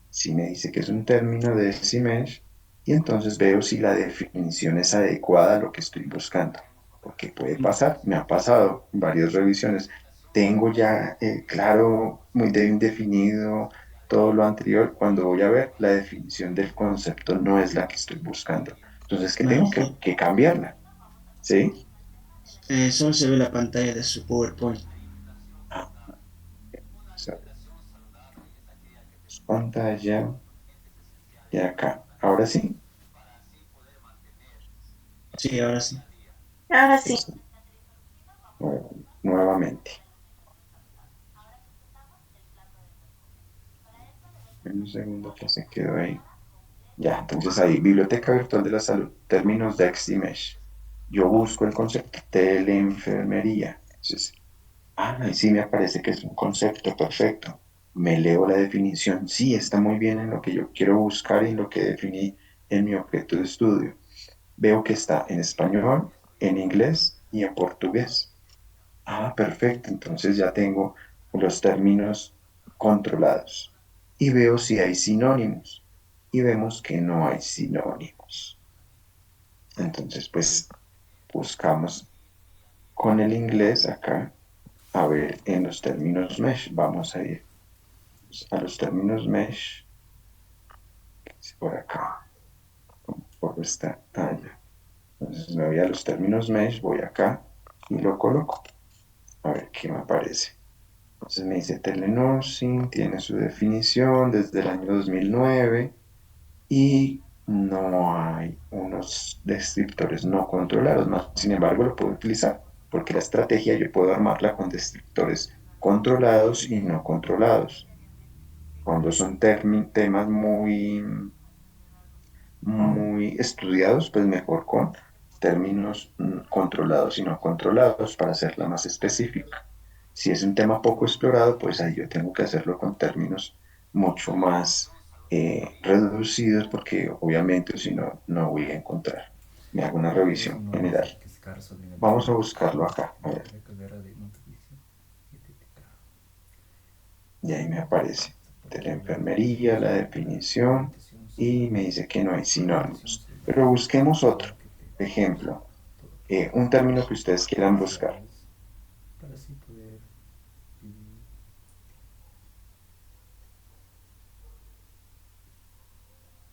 si me dice que es un término de Deximesh, y entonces veo si la definición es adecuada a lo que estoy buscando, porque puede pasar, me ha pasado en varias revisiones, tengo ya claro, muy bien definido todo lo anterior, cuando voy a ver la definición del concepto no es la que estoy buscando. Entonces, ¿qué tengo Maestro, que cambiarla? ¿Sí? solo se ve la pantalla de su PowerPoint. Ah, o sea, pantalla y acá. Ahora sí. Sí, ahora sí. Ahora sí. Listo. Nuevamente. Un segundo que se quedó ahí. Ya, entonces ahí, Biblioteca Virtual de la Salud, términos de Mesh. Yo busco el concepto teleenfermería. Entonces, ahí sí me aparece que es un concepto perfecto. Me leo la definición. Sí, está muy bien en lo que yo quiero buscar y en lo que definí en mi objeto de estudio. Veo que está en español, en inglés y en portugués. Perfecto. Entonces ya tengo los términos controlados. Y veo si hay sinónimos. Y vemos que no hay sinónimos. Entonces, pues buscamos con el inglés acá. A ver, en los términos mesh, vamos a ir a los términos mesh, por acá, por esta talla. Entonces me voy a los términos mesh, voy acá y lo coloco. A ver qué me aparece. Entonces me dice telenursing, tiene su definición desde el año 2009 y no hay unos descriptores no controlados. Más, sin embargo, lo puedo utilizar porque la estrategia yo puedo armarla con descriptores controlados y no controlados. Cuando son temas muy estudiados, pues mejor con términos controlados y no controlados para hacerla más específica. Si es un tema poco explorado, pues ahí yo tengo que hacerlo con términos mucho más reducidos porque obviamente si no, no voy a encontrar. Me hago una Pero revisión no es general. escaso de Vamos a material buscarlo acá. A de ver, la carrera de nutrición y dietética. y ahí me aparece de la Zapatos de enfermería, la nutrición para definición, alimentación y me saludable. dice que no hay Alimentación sinónimos. Pero saludable busquemos es otro. todo que te Ejemplo, todo que un término que ustedes quieran buscar. necesidades para así poder vivir.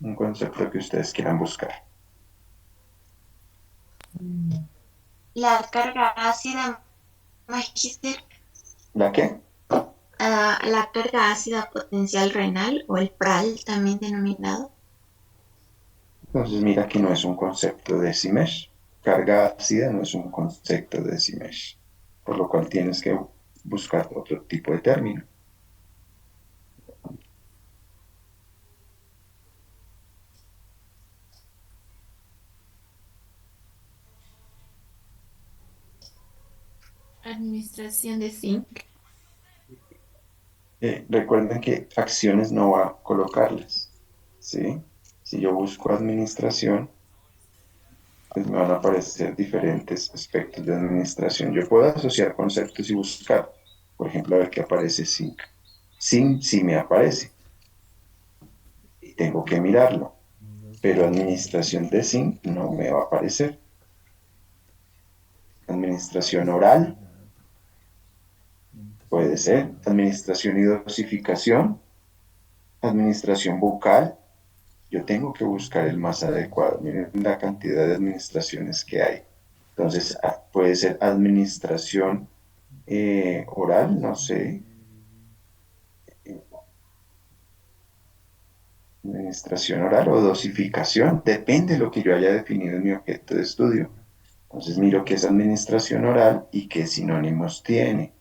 Un concepto que ustedes quieran buscar. La carga ácida, magíster, ¿La qué? la carga ácida potencial renal o el PRAL también denominado. Entonces mira que no es un concepto de Simesh. Carga ácida no es un concepto de Simesh. Por lo cual tienes que buscar otro tipo de término. Administración de zinc. Recuerden que acciones no va a colocarlas, ¿sí? Si yo busco administración, pues me van a aparecer diferentes aspectos de administración. Yo puedo asociar conceptos y buscar, por ejemplo, a ver qué aparece SYNC. SYNC sí me aparece y tengo que mirarlo, pero administración de SYNC no me va a aparecer. Administración oral puede ser, administración y dosificación, administración bucal. Yo tengo que buscar el más adecuado. Miren la cantidad de administraciones que hay. Entonces, puede ser administración oral, no sé, administración oral o dosificación, depende de lo que yo haya definido en mi objeto de estudio. Entonces, miro qué es administración oral y qué sinónimos tiene.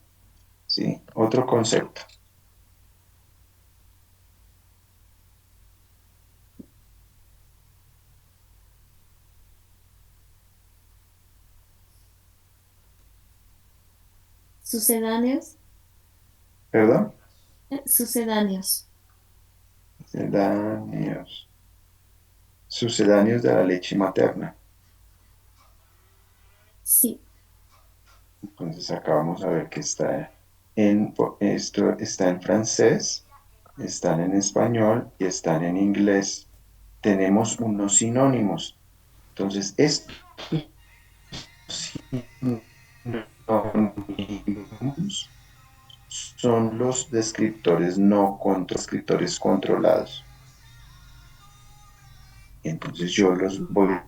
¿Sí? Otro concepto. Sucedáneos, ¿Perdón? sucedáneos. Sucedáneos. Sucedáneos de la leche materna. Sí, Entonces acá vamos a ver que está esto está en francés, están en español y están en inglés. Tenemos unos sinónimos. Entonces, estos sinónimos son los descriptores no descriptores controlados. Entonces yo los voy a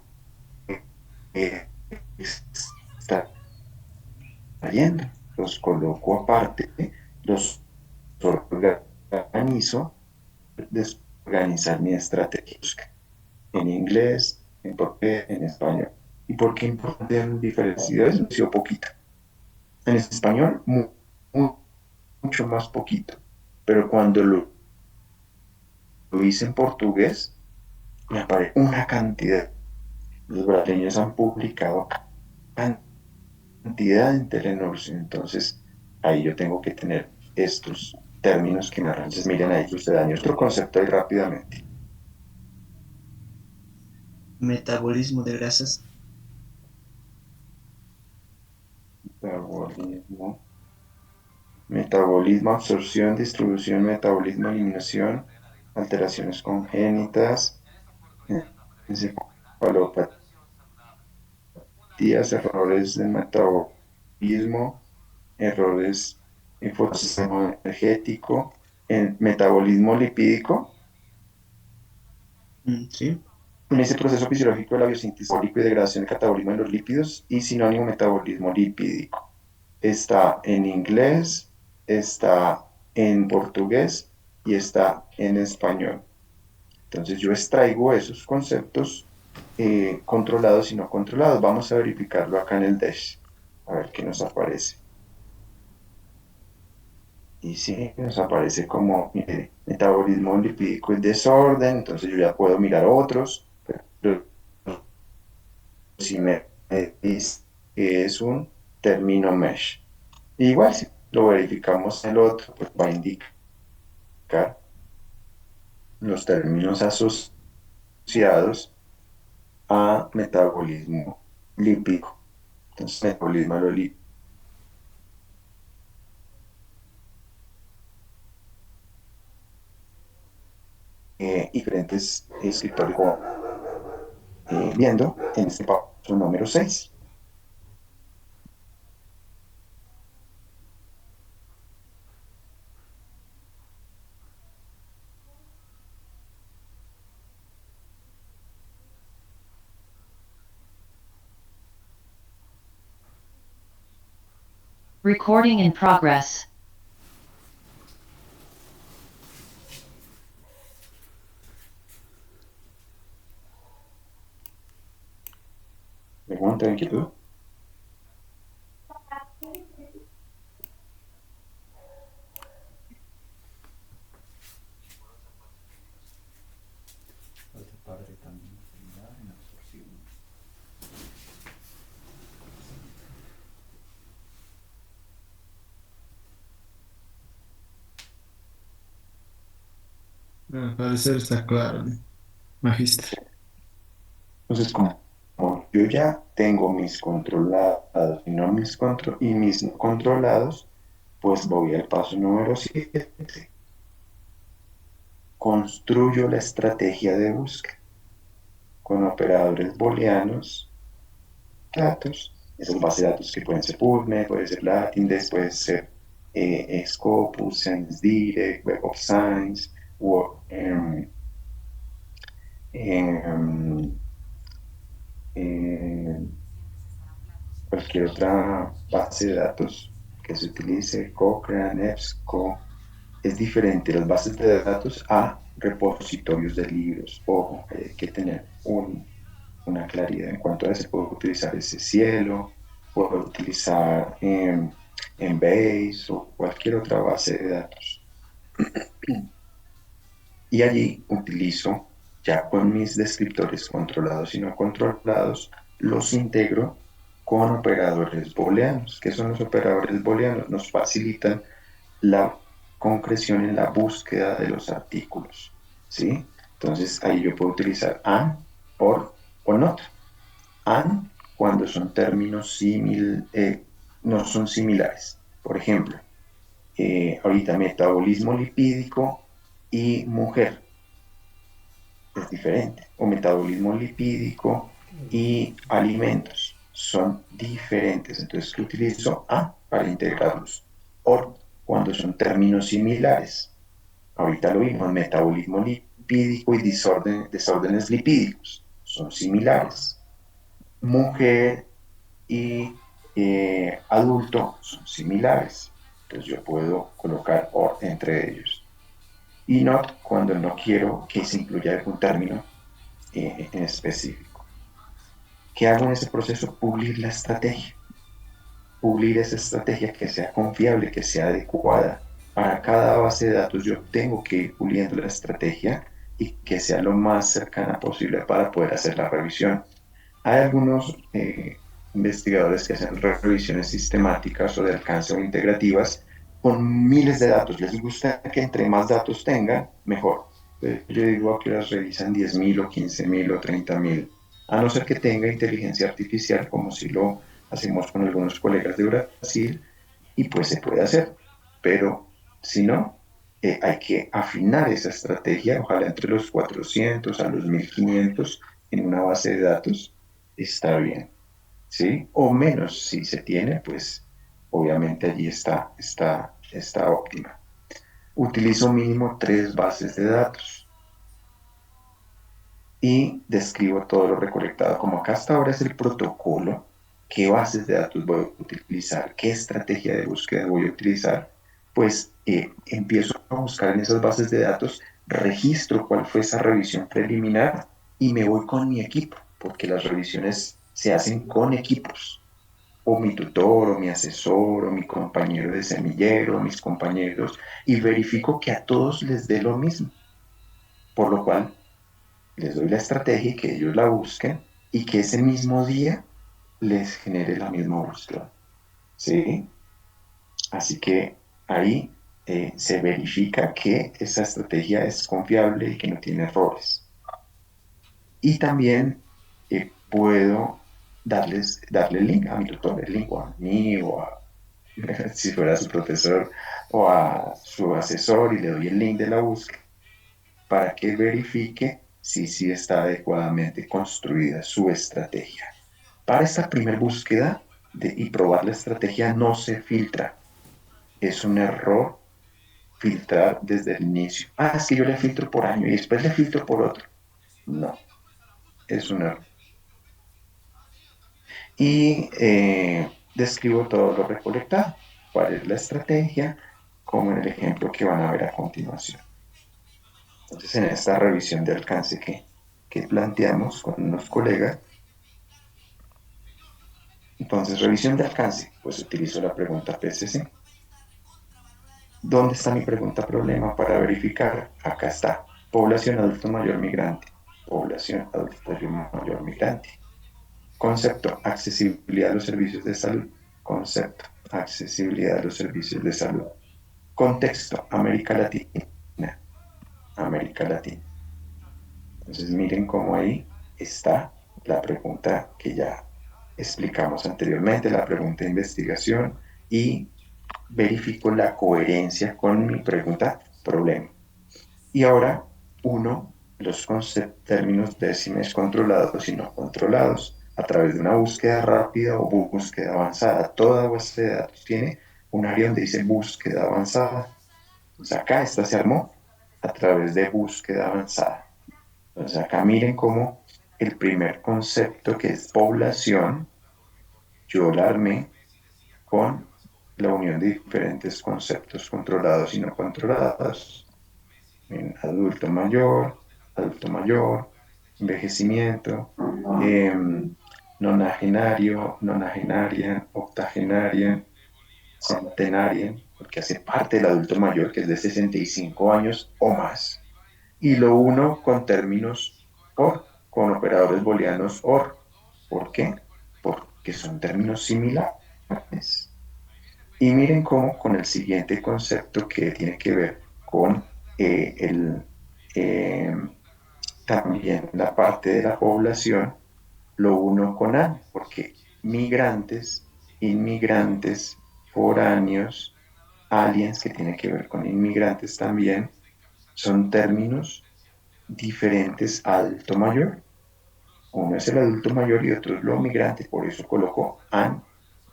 estar trayendo, los coloco aparte, los organizo, desorganizar mi estrategia en inglés, en portugués, en español. ¿Y por qué importante diferencias? Ha sido poquita. En español, mucho más poquito. Pero cuando lo hice en portugués, me aparece una cantidad. Los brasileños han publicado cantidad en Telenor, entonces ahí yo tengo que tener estos términos que me arranques. Miren ahí, sucedáneos. Otro concepto ahí rápidamente. Metabolismo de grasas. Metabolismo, metabolismo, absorción, distribución, metabolismo, eliminación, alteraciones congénitas, encefalopatías, errores de metabolismo, errores en fotosistema energético, en metabolismo lipídico. Sí. En ese proceso fisiológico de la biosíntesis y degradación del catabolismo de los lípidos y sinónimo metabolismo lipídico. Está en inglés, está en portugués y está en español. Entonces yo extraigo esos conceptos controlados y no controlados. Vamos a verificarlo acá en el DASH, a ver qué nos aparece. Y sí, nos aparece como, mire, metabolismo lipídico en desorden, entonces yo ya puedo mirar otros, pero si me dice que es un término mesh. Igual si lo verificamos en el otro, pues va a indicar los términos asociados a metabolismo lipídico. Entonces, metabolismo lipídico. Diferentes escritores viendo en este paso número 6. Recording in progress. Pregunta, inquietud. Otra parte también similar en absorción. Al parecer está claro, magíster. Entonces, como yo ya tengo mis controlados y, no y mis no controlados, pues voy al paso número 7. Construyo la estrategia de búsqueda con operadores booleanos, datos, esas bases de datos que pueden ser PubMed, puede ser Latindex, puede ser Scopus, ScienceDirect, Web of Science, o, em, em, cualquier otra base de datos que se utilice, Cochrane, EBSCO. Es diferente las bases de datos a repositorios de libros. Ojo, hay que tener una claridad en cuanto a eso. Puedo utilizar ese cielo, puedo utilizar Embase o cualquier otra base de datos. Y allí utilizo, ya con mis descriptores controlados y no controlados, los integro con operadores booleanos. ¿Qué son los operadores booleanos? Nos facilitan la concreción en la búsqueda de los artículos, ¿sí? Entonces ahí yo puedo utilizar and, or o not. And cuando son términos no son similares. Por ejemplo, ahorita metabolismo lipídico y mujer es diferente. O metabolismo lipídico y alimentos son diferentes. Entonces utilizo a para integrarlos. Or cuando son términos similares. Ahorita lo vimos, metabolismo lipídico y desórdenes lipídicos son similares. Mujer y adulto son similares. Entonces yo puedo colocar or entre ellos. Y not cuando no quiero que se incluya algún término en específico. ¿Qué hago en ese proceso? Pulir la estrategia. Pulir esa estrategia que sea confiable, que sea adecuada. Para cada base de datos yo tengo que ir puliendo la estrategia y que sea lo más cercana posible para poder hacer la revisión. Hay algunos investigadores que hacen revisiones sistemáticas o de alcance o integrativas con miles de datos. Les gusta que entre más datos tengan, mejor. Yo digo que las revisan 10.000 o 15.000 o 30.000, a no ser que tenga inteligencia artificial, como si lo hacemos con algunos colegas de Brasil, y pues se puede hacer. Pero si no, hay que afinar esa estrategia, ojalá entre los 400 a los 1.500 en una base de datos, está bien, ¿sí? O menos, si se tiene, pues obviamente allí está óptima. Utilizo mínimo 3 bases de datos y describo todo lo recolectado. Como acá hasta ahora es el protocolo, qué bases de datos voy a utilizar, qué estrategia de búsqueda voy a utilizar, pues empiezo a buscar en esas bases de datos, registro cuál fue esa revisión preliminar y me voy con mi equipo, porque las revisiones se hacen con equipos, o mi tutor, o mi asesor, o mi compañero de semillero, o mis compañeros, y verifico que a todos les dé lo mismo, por lo cual les doy la estrategia y que ellos la busquen y que ese mismo día les genere la misma búsqueda, ¿sí? Así que ahí se verifica que esa estrategia es confiable y que no tiene errores. Y también puedo darle el link a mi tutor, el link o a mí o a, si fuera su profesor, o a su asesor, y le doy el link de la búsqueda para que verifique si sí está adecuadamente construida su estrategia. Para esta primera búsqueda y probar la estrategia no se filtra. Es un error filtrar desde el inicio. Es que yo le filtro por año y después le filtro por otro. No, es un error. Y describo todo lo recolectado, cuál es la estrategia, como en el ejemplo que van a ver a continuación. Entonces, en esta revisión de alcance que planteamos con unos colegas, entonces, revisión de alcance, pues utilizo la pregunta PCC. ¿Dónde está mi pregunta problema para verificar? Acá está, población adulto mayor migrante, población adulto mayor migrante. Concepto, accesibilidad a los servicios de salud. Concepto, accesibilidad a los servicios de salud. Contexto, América Latina. América Latina. Entonces miren cómo ahí está la pregunta que ya explicamos anteriormente, la pregunta de investigación, y verifico la coherencia con mi pregunta problema. Y ahora uno los términos décimes controlados y no controlados a través de una búsqueda rápida o búsqueda avanzada. Toda base de datos tiene un área donde dice búsqueda avanzada. Entonces acá esta se armó a través de búsqueda avanzada. Entonces acá miren cómo el primer concepto, que es población, yo la armé con la unión de diferentes conceptos controlados y no controlados. En adulto mayor, envejecimiento, nonagenario, nonagenaria, octogenaria, centenaria, porque hace parte del adulto mayor, que es de 65 años o más. Y lo uno con términos OR, con operadores booleanos OR. ¿Por qué? Porque son términos similares. Y miren cómo con el siguiente concepto que tiene que ver con eh, también la parte de la población, lo uno con AN, porque migrantes, inmigrantes, foráneos, aliens, que tiene que ver con inmigrantes también, son términos diferentes a adulto mayor. Uno es el adulto mayor y otro es lo migrante, por eso coloco AN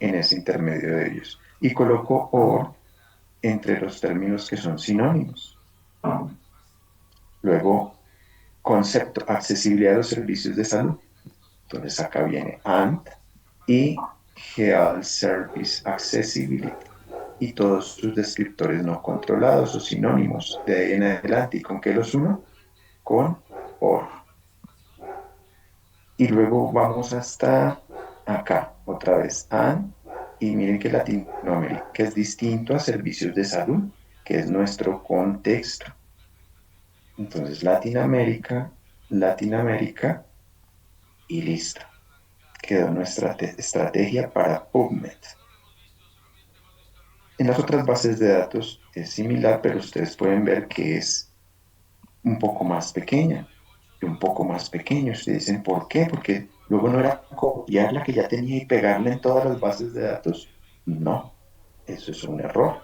en ese intermedio de ellos. Y coloco OR entre los términos que son sinónimos. Luego, concepto, accesibilidad a los servicios de salud. Entonces acá viene ANT y Health Service Accessibility y todos sus descriptores no controlados o sinónimos de ahí en adelante. ¿Y con qué los uno? Con OR. Y luego vamos hasta acá, otra vez ANT, y miren que Latinoamérica es distinto a servicios de salud, que es nuestro contexto. Entonces Latinoamérica y listo. Quedó nuestra estrategia para PubMed. En las otras bases de datos es similar, pero ustedes pueden ver que es un poco más pequeña y un poco más pequeño. Ustedes dicen, ¿por qué? Porque luego no era copiar la que ya tenía y pegarla en todas las bases de datos. No, eso es un error.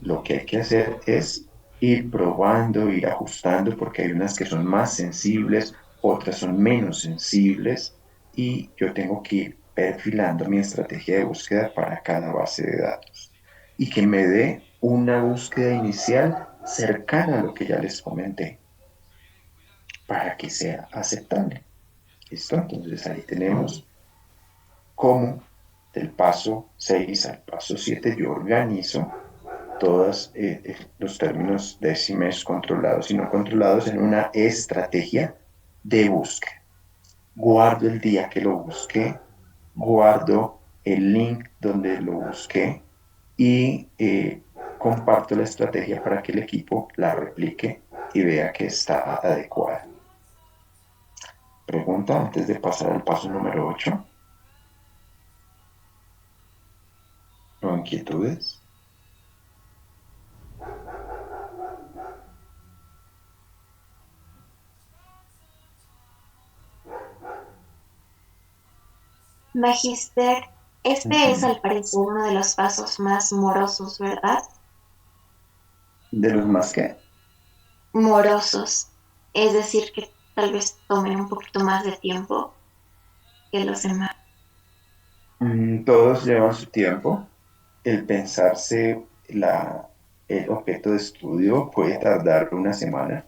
Lo que hay que hacer es ir probando, ir ajustando, porque hay unas que son más sensibles, otras son menos sensibles, y yo tengo que ir perfilando mi estrategia de búsqueda para cada base de datos y que me dé una búsqueda inicial cercana a lo que ya les comenté para que sea aceptable. ¿Listo? Entonces ahí tenemos cómo del paso 6 al paso 7 yo organizo todos los términos décimes controlados y no controlados en una estrategia de búsqueda. Guardo el día que lo busqué, guardo el link donde lo busqué y comparto la estrategia para que el equipo la replique y vea que está adecuada. Pregunta antes de pasar al paso número 8. ¿O inquietudes? Magister, este es al parecer uno de los pasos más morosos, ¿verdad? ¿De los más que? Morosos. Es decir, que tal vez tomen un poquito más de tiempo que los demás. Todos llevan su tiempo. El pensarse el objeto de estudio puede tardar una semana.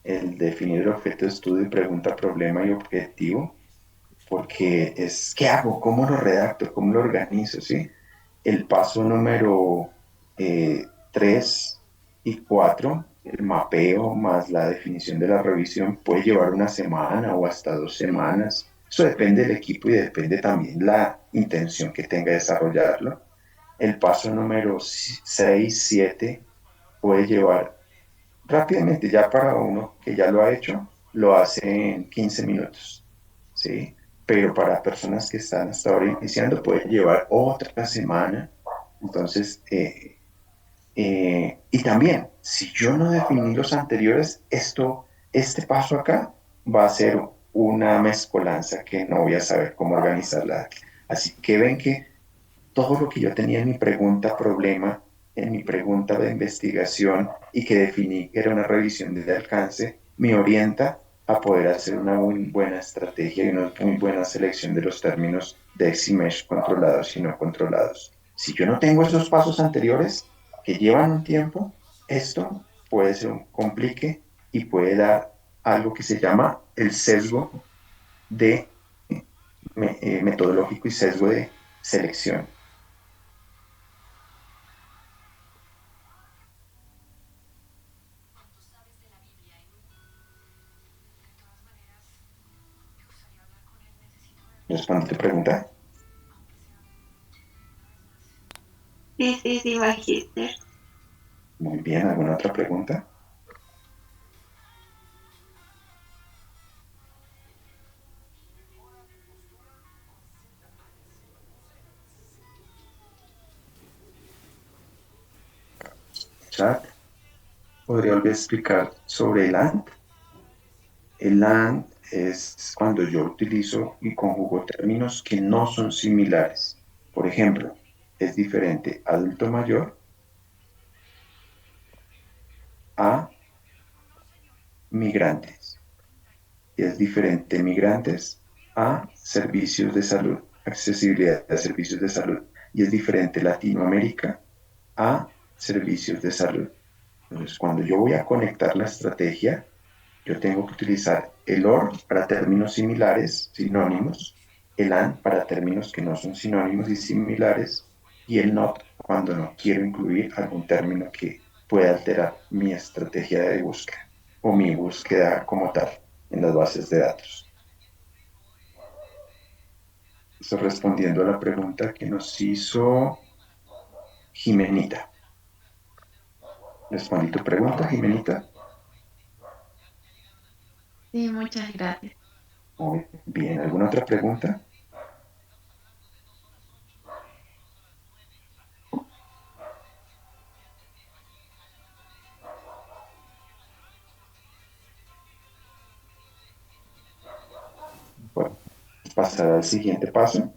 El definir el objeto de estudio, pregunta, problema y objetivo, porque es ¿qué hago? ¿Cómo lo redacto? ¿Cómo lo organizo? ¿Sí? El paso número 3 y 4, el mapeo más la definición de la revisión, puede llevar una semana o hasta 2 semanas. Eso depende del equipo y depende también la intención que tenga de desarrollarlo. El paso número 6, 7 puede llevar rápidamente, ya para uno que ya lo ha hecho, lo hace en 15 minutos, ¿sí? Pero para personas que están hasta ahora iniciando puede llevar otra semana. Entonces, Y también, si yo no definí los anteriores, este paso acá va a ser una mezcolanza que no voy a saber cómo organizarla. Así que ven que todo lo que yo tenía en mi pregunta problema, en mi pregunta de investigación y que definí que era una revisión de alcance, me orienta a poder hacer una muy buena estrategia y una muy buena selección de los términos de XIMESH controlados y no controlados. Si yo no tengo esos pasos anteriores que llevan un tiempo, esto puede ser un complique y puede dar algo que se llama el sesgo de metodológico y sesgo de selección. ¿Responde tu pregunta? Sí, Magister. Muy bien, ¿alguna otra pregunta? Chat, ¿podría volver a explicar sobre el AND? El AND es cuando yo utilizo y conjugo términos que no son similares. Por ejemplo, es diferente adulto mayor a migrantes. Y es diferente migrantes a servicios de salud, accesibilidad a servicios de salud. Y es diferente Latinoamérica a servicios de salud. Entonces, cuando yo voy a conectar la estrategia, yo tengo que utilizar el OR para términos similares, sinónimos, el AND para términos que no son sinónimos y similares, y el NOT cuando no quiero incluir algún término que pueda alterar mi estrategia de búsqueda o mi búsqueda como tal en las bases de datos. Estoy respondiendo a la pregunta que nos hizo Jimenita. ¿Respondí tu pregunta, Jimenita? Sí, muchas gracias. Muy bien, ¿alguna otra pregunta? Bueno, pasar al siguiente paso.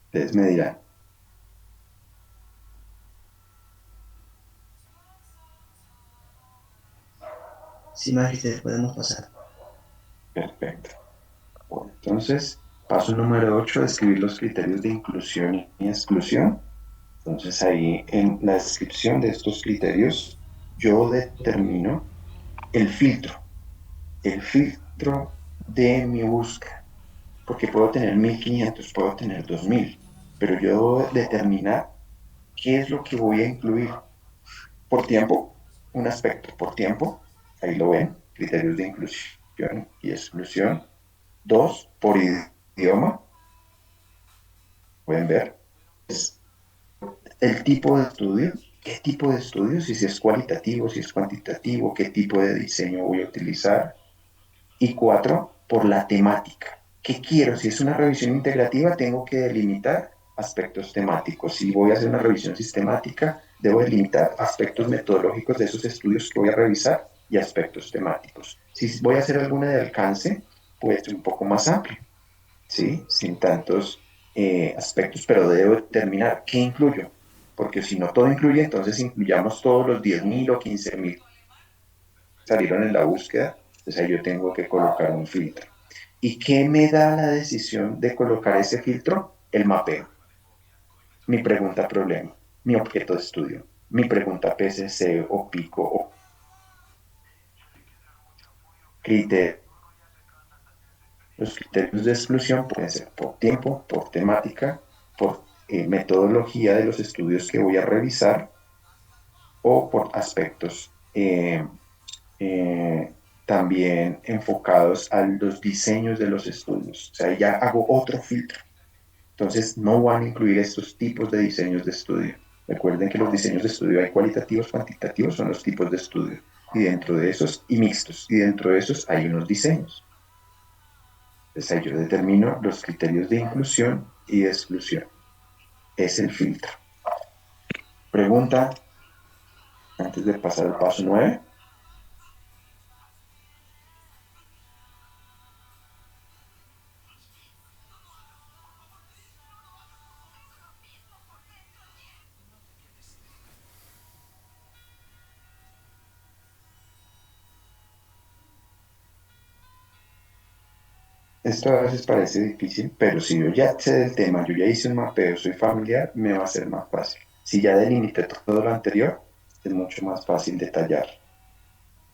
Ustedes me dirán. Sí, Magister, podemos pasar. Perfecto. Bueno, entonces, paso número 8, describir los criterios de inclusión y exclusión. Entonces, ahí en la descripción de estos criterios, yo determino el filtro de mi búsqueda, porque puedo tener 1500, puedo tener 2000, pero yo debo determinar qué es lo que voy a incluir por tiempo, un aspecto por tiempo, ahí lo ven, criterios de inclusión y exclusión. 2, por idioma, pueden ver, es el tipo de estudio, qué tipo de estudio, si es cualitativo, si es cuantitativo, qué tipo de diseño voy a utilizar. Y 4, por la temática. ¿Qué quiero? Si es una revisión integrativa, tengo que delimitar aspectos temáticos. Si voy a hacer una revisión sistemática, debo delimitar aspectos metodológicos de esos estudios que voy a revisar y aspectos temáticos. Si voy a hacer alguna de alcance, puede ser un poco más amplio, ¿sí? Sin tantos aspectos, pero debo determinar qué incluyo, porque si no todo incluye, entonces incluyamos todos los 10.000 o 15.000 salieron en la búsqueda, entonces ahí yo tengo que colocar un filtro. ¿Y qué me da la decisión de colocar ese filtro? El mapeo. Mi pregunta problema, mi objeto de estudio, mi pregunta PSC o PICO o criterio. Los criterios de exclusión pueden ser por tiempo, por temática, por metodología de los estudios que voy a revisar o por aspectos también enfocados a los diseños de los estudios. O sea, ya hago otro filtro. Entonces, no van a incluir estos tipos de diseños de estudio. Recuerden que los diseños de estudio hay cualitativos, cuantitativos, son los tipos de estudio. y dentro de esos, y mixtos, y dentro de esos hay unos diseños. Entonces ahí yo determino los criterios de inclusión y de exclusión. Es el filtro. Pregunta, antes de pasar al paso 9. Esto a veces parece difícil, pero si yo ya sé del tema, yo ya hice un mapeo, soy familiar, me va a ser más fácil. Si ya delimité todo lo anterior, es mucho más fácil detallar.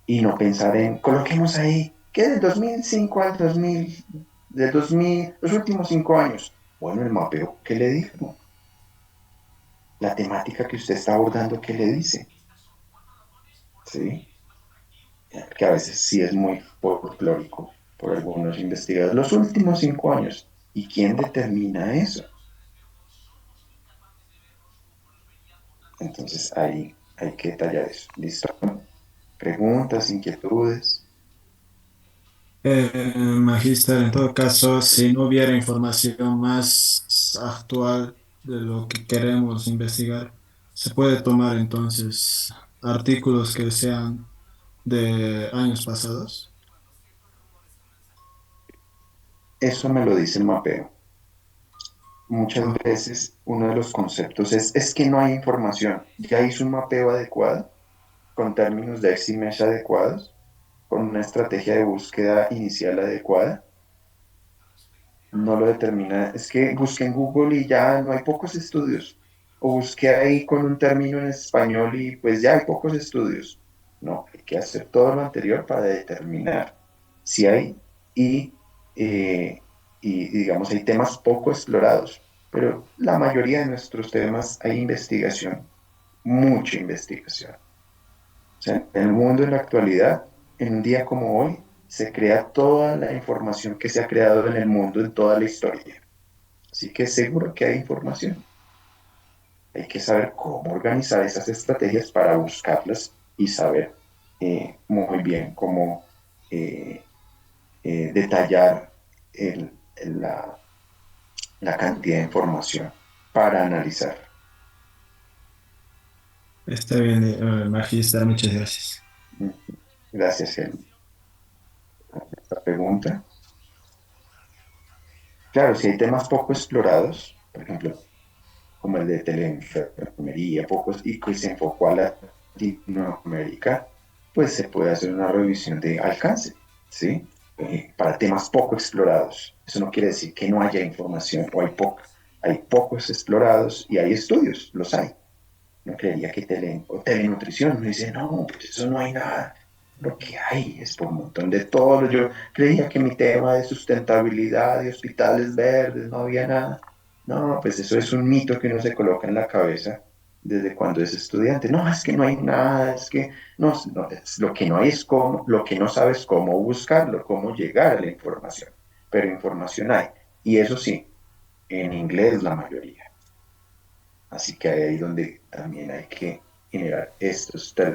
Y no pensar en, coloquemos ahí, ¿qué del 2005 al 2000, del 2000, los últimos 5 años? Bueno, el mapeo, ¿qué le dijo? La temática que usted está abordando, ¿qué le dice? ¿Sí? Que a veces sí es muy folclórico por algunos investigadores. Los últimos 5 años. ¿Y quién determina eso? Entonces ahí hay que detallar eso. ¿Listo? Preguntas, inquietudes. Magíster, en todo caso, si no hubiera información más actual de lo que queremos investigar, se puede tomar entonces artículos que sean de años pasados. Eso me lo dice el mapeo. Muchas Ah, veces uno de los conceptos es que no hay información. Ya hizo un mapeo adecuado, con términos de X y mesh adecuados, con una estrategia de búsqueda inicial adecuada. No lo determina. Es que busqué en Google y ya no hay pocos estudios. O busqué ahí con un término en español y pues ya hay pocos estudios. No, hay que hacer todo lo anterior para determinar si hay y, eh, y digamos, hay temas poco explorados. Pero la mayoría de nuestros temas hay investigación, mucha investigación. O sea, en el mundo en la actualidad, en un día como hoy, se crea toda la información que se ha creado en el mundo en toda la historia. Así que seguro que hay información. Hay que saber cómo organizar esas estrategias para buscarlas y saber muy bien cómo eh, detallar la cantidad de información para analizar. está bien, Magíster, muchas gracias. Gracias, Helen. Esta pregunta. Claro, si hay temas poco explorados, por ejemplo, como el de teleenfermería, pocos, y que se enfocó a Latinoamérica, pues se puede hacer una revisión de alcance, ¿sí? Para temas poco explorados. Eso no quiere decir que no haya información o hay pocos explorados y hay estudios, los hay. No creería que o telenutrición, me dice, no, pues eso no hay nada. Lo que hay es por un montón de todo. Yo creía que mi tema de sustentabilidad y hospitales verdes no había nada. No, pues eso es un mito que uno se coloca en la cabeza desde cuando es estudiante. No, es que no hay nada, es que no, lo que no hay es cómo, lo que no sabes cómo buscarlo, cómo llegar a la información. Pero información hay. Y eso sí, en inglés la mayoría. Así que ahí donde también hay que generar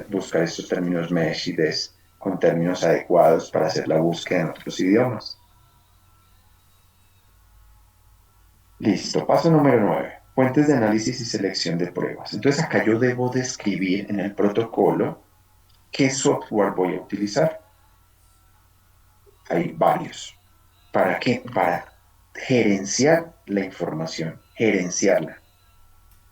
buscar estos términos mesh y des con términos adecuados para hacer la búsqueda en otros idiomas. Listo, paso número 9. Fuentes de análisis y selección de pruebas. Entonces acá yo debo describir en el protocolo qué software voy a utilizar. Hay varios. ¿Para qué? Para gerenciar la información, gerenciarla.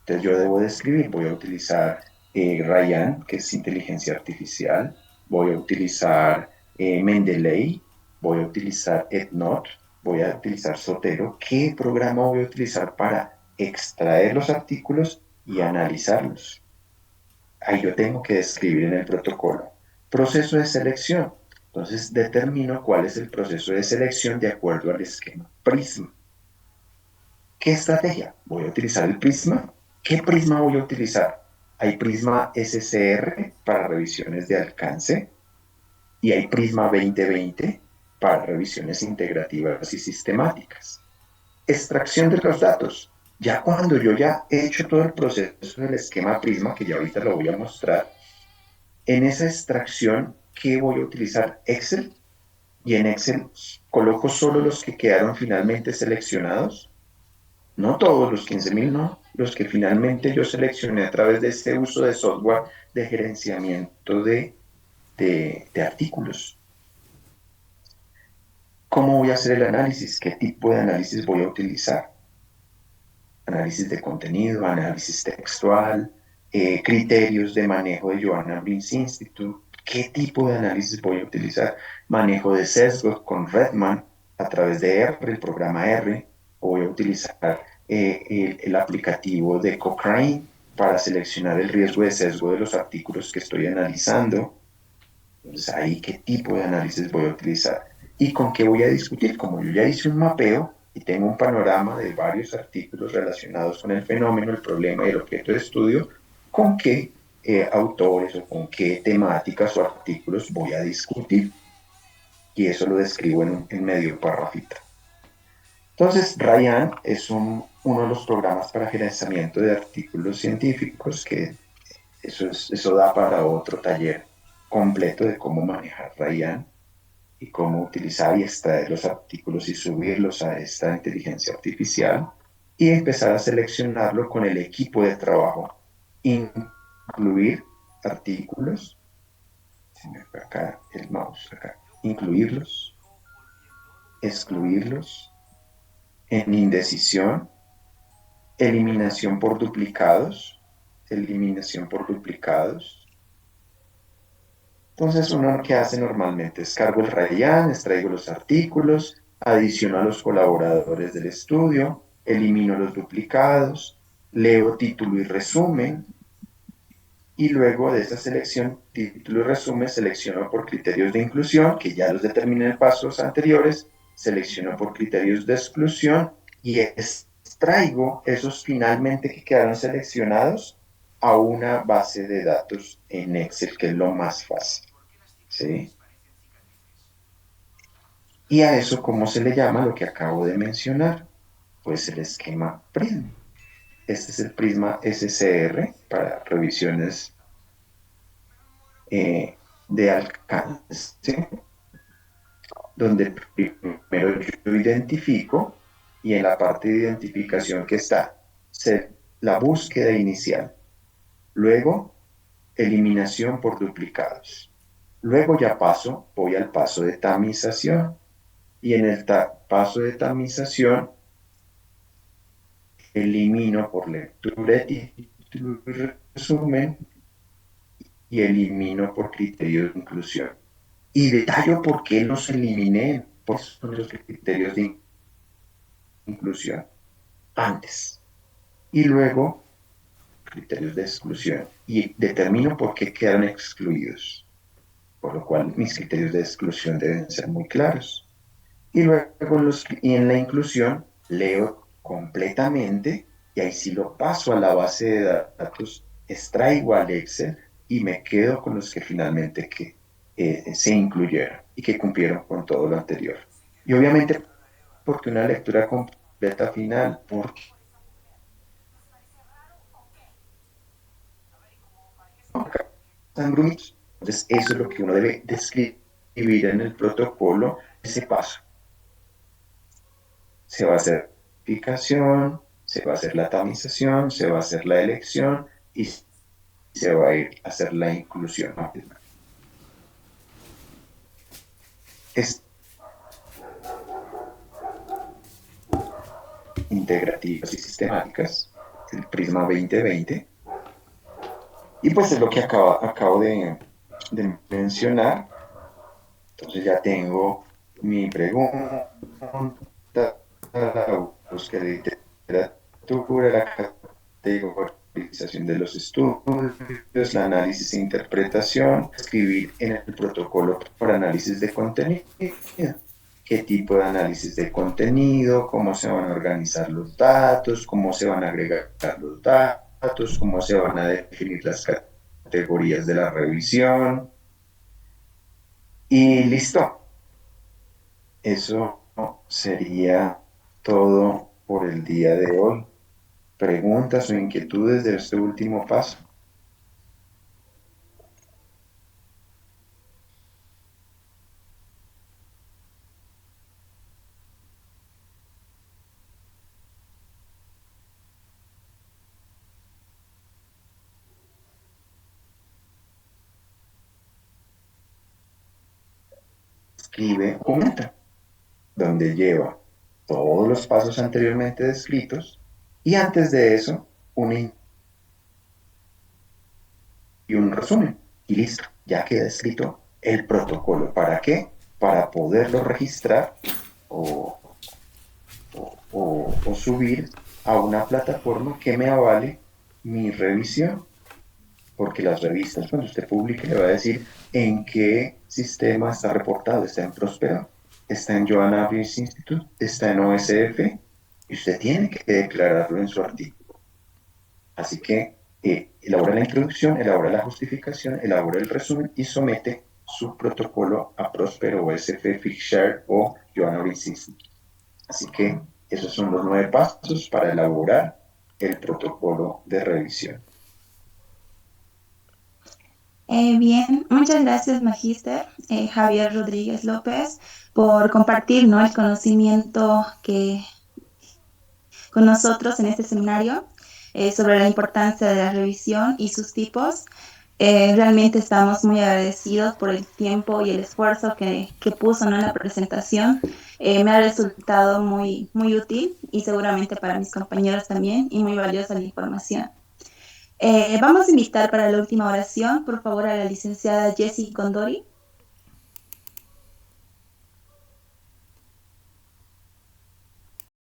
Entonces yo debo describir, voy a utilizar Ryan, que es inteligencia artificial, voy a utilizar Mendeley, voy a utilizar EdNote, voy a utilizar Zotero. ¿Qué programa voy a utilizar para extraer los artículos y analizarlos? Ahí yo tengo que describir en el protocolo. Proceso de selección. Entonces determino cuál es el proceso de selección de acuerdo al esquema Prisma. ¿Qué estrategia? Voy a utilizar el Prisma. ¿Qué Prisma voy a utilizar? Hay Prisma SCR para revisiones de alcance y hay Prisma 2020 para revisiones integrativas y sistemáticas. Extracción de los datos. Ya cuando yo ya he hecho todo el proceso del esquema Prisma, que ya ahorita lo voy a mostrar, en esa extracción, ¿qué voy a utilizar? Excel, y en Excel coloco solo los que quedaron finalmente seleccionados, no todos los 15.000, no, los que finalmente yo seleccioné a través de este uso de software de gerenciamiento de artículos. ¿Cómo voy a hacer el análisis? ¿Qué tipo de análisis voy a utilizar? Análisis de contenido, análisis textual, criterios de manejo de Joanna Bliss Institute. ¿Qué tipo de análisis voy a utilizar? Manejo de sesgos con Redman a través de R, el programa R. Voy a utilizar el aplicativo de Cochrane para seleccionar el riesgo de sesgo de los artículos que estoy analizando. Entonces, ahí, ¿qué tipo de análisis voy a utilizar? ¿Y con qué voy a discutir? Como yo ya hice un mapeo y tengo un panorama de varios artículos relacionados con el fenómeno, el problema y el objeto de estudio, ¿con qué autores o con qué temáticas o artículos voy a discutir? Y eso lo describo en medio parrafito. Entonces, Ryan es uno de los programas para gerenciamiento de artículos científicos que eso da para otro taller completo de cómo manejar Ryan y cómo utilizar y extraer los artículos y subirlos a esta inteligencia artificial y empezar a seleccionarlo con el equipo de trabajo. Incluir artículos, se me fue acá el mouse, acá, incluirlos, excluirlos, en indecisión, eliminación por duplicados, Entonces uno lo que hace normalmente es cargo el Ryan, extraigo los artículos, adiciono a los colaboradores del estudio, elimino los duplicados, leo título y resumen, y luego de esa selección, título y resumen, selecciono por criterios de inclusión, que ya los determiné en pasos anteriores, selecciono por criterios de exclusión y extraigo esos finalmente que quedaron seleccionados a una base de datos en Excel, que es lo más fácil. ¿Sí? Y a eso, ¿cómo se le llama lo que acabo de mencionar? Pues el esquema PRISM. Este es el Prisma SCR para revisiones de alcance, donde primero yo identifico y en la parte de identificación que está la búsqueda inicial, luego eliminación por duplicados, luego ya voy al paso de tamización y en el paso de tamización elimino por lectura de título y resumen y elimino por criterio de inclusión. Y detallo por qué los eliminé, por son los criterios de inclusión antes. Y luego criterios de exclusión. Y determino por qué quedaron excluidos. Por lo cual mis criterios de exclusión deben ser muy claros. Y luego en la inclusión leo completamente y ahí sí lo paso a la base de datos, extraigo al Excel y me quedo con los que finalmente se incluyeron y que cumplieron con todo lo anterior. Y obviamente, porque una lectura completa final, porque están grumitos. Entonces, eso es lo que uno debe describir en el protocolo, ese paso. Se va a hacer verificación, se va a hacer la tamización, se va a hacer la elección y se va a ir a hacer la inclusión. Es integrativas y sistemáticas, el Prisma 2020. Y pues es lo que acabo de mencionar. Entonces ya tengo mi pregunta, la búsqueda de literatura, la categorización de los estudios, el análisis e interpretación, escribir en el protocolo para análisis de contenido, qué tipo de análisis de contenido, cómo se van a organizar los datos, cómo se van a agregar los datos, cómo se van a definir las categorías de la revisión. Y listo. Eso sería todo por el día de hoy. ¿Preguntas o inquietudes de este último paso? escribe un documento donde lleva todos los pasos anteriormente descritos y antes de eso y un resumen. Y listo, ya queda escrito el protocolo. ¿Para qué? Para poderlo registrar o, o subir a una plataforma que me avale mi revisión. Porque las revistas, cuando usted publique, le va a decir en qué sistema está reportado. Está en Prospero, está en Joanna Business Institute, está en OSF, y usted tiene que declararlo en su artículo. Así que elabora la introducción, elabora la justificación, elabora el resumen y somete su protocolo a Prospero, OSF, Figshare o Joanna Business Institute. Así que esos son los 9 pasos para elaborar el protocolo de revisión. Bien, muchas gracias, Magíster Javier Rodríguez López, por compartir, ¿no?, el conocimiento que con nosotros en este seminario sobre la importancia de la revisión y sus tipos. Realmente estamos muy agradecidos por el tiempo y el esfuerzo que puso, ¿no?, en la presentación. Me ha resultado muy, muy útil y seguramente para mis compañeros también, y muy valiosa la información. Vamos a invitar para la última oración, por favor, a la licenciada Jessie Condori.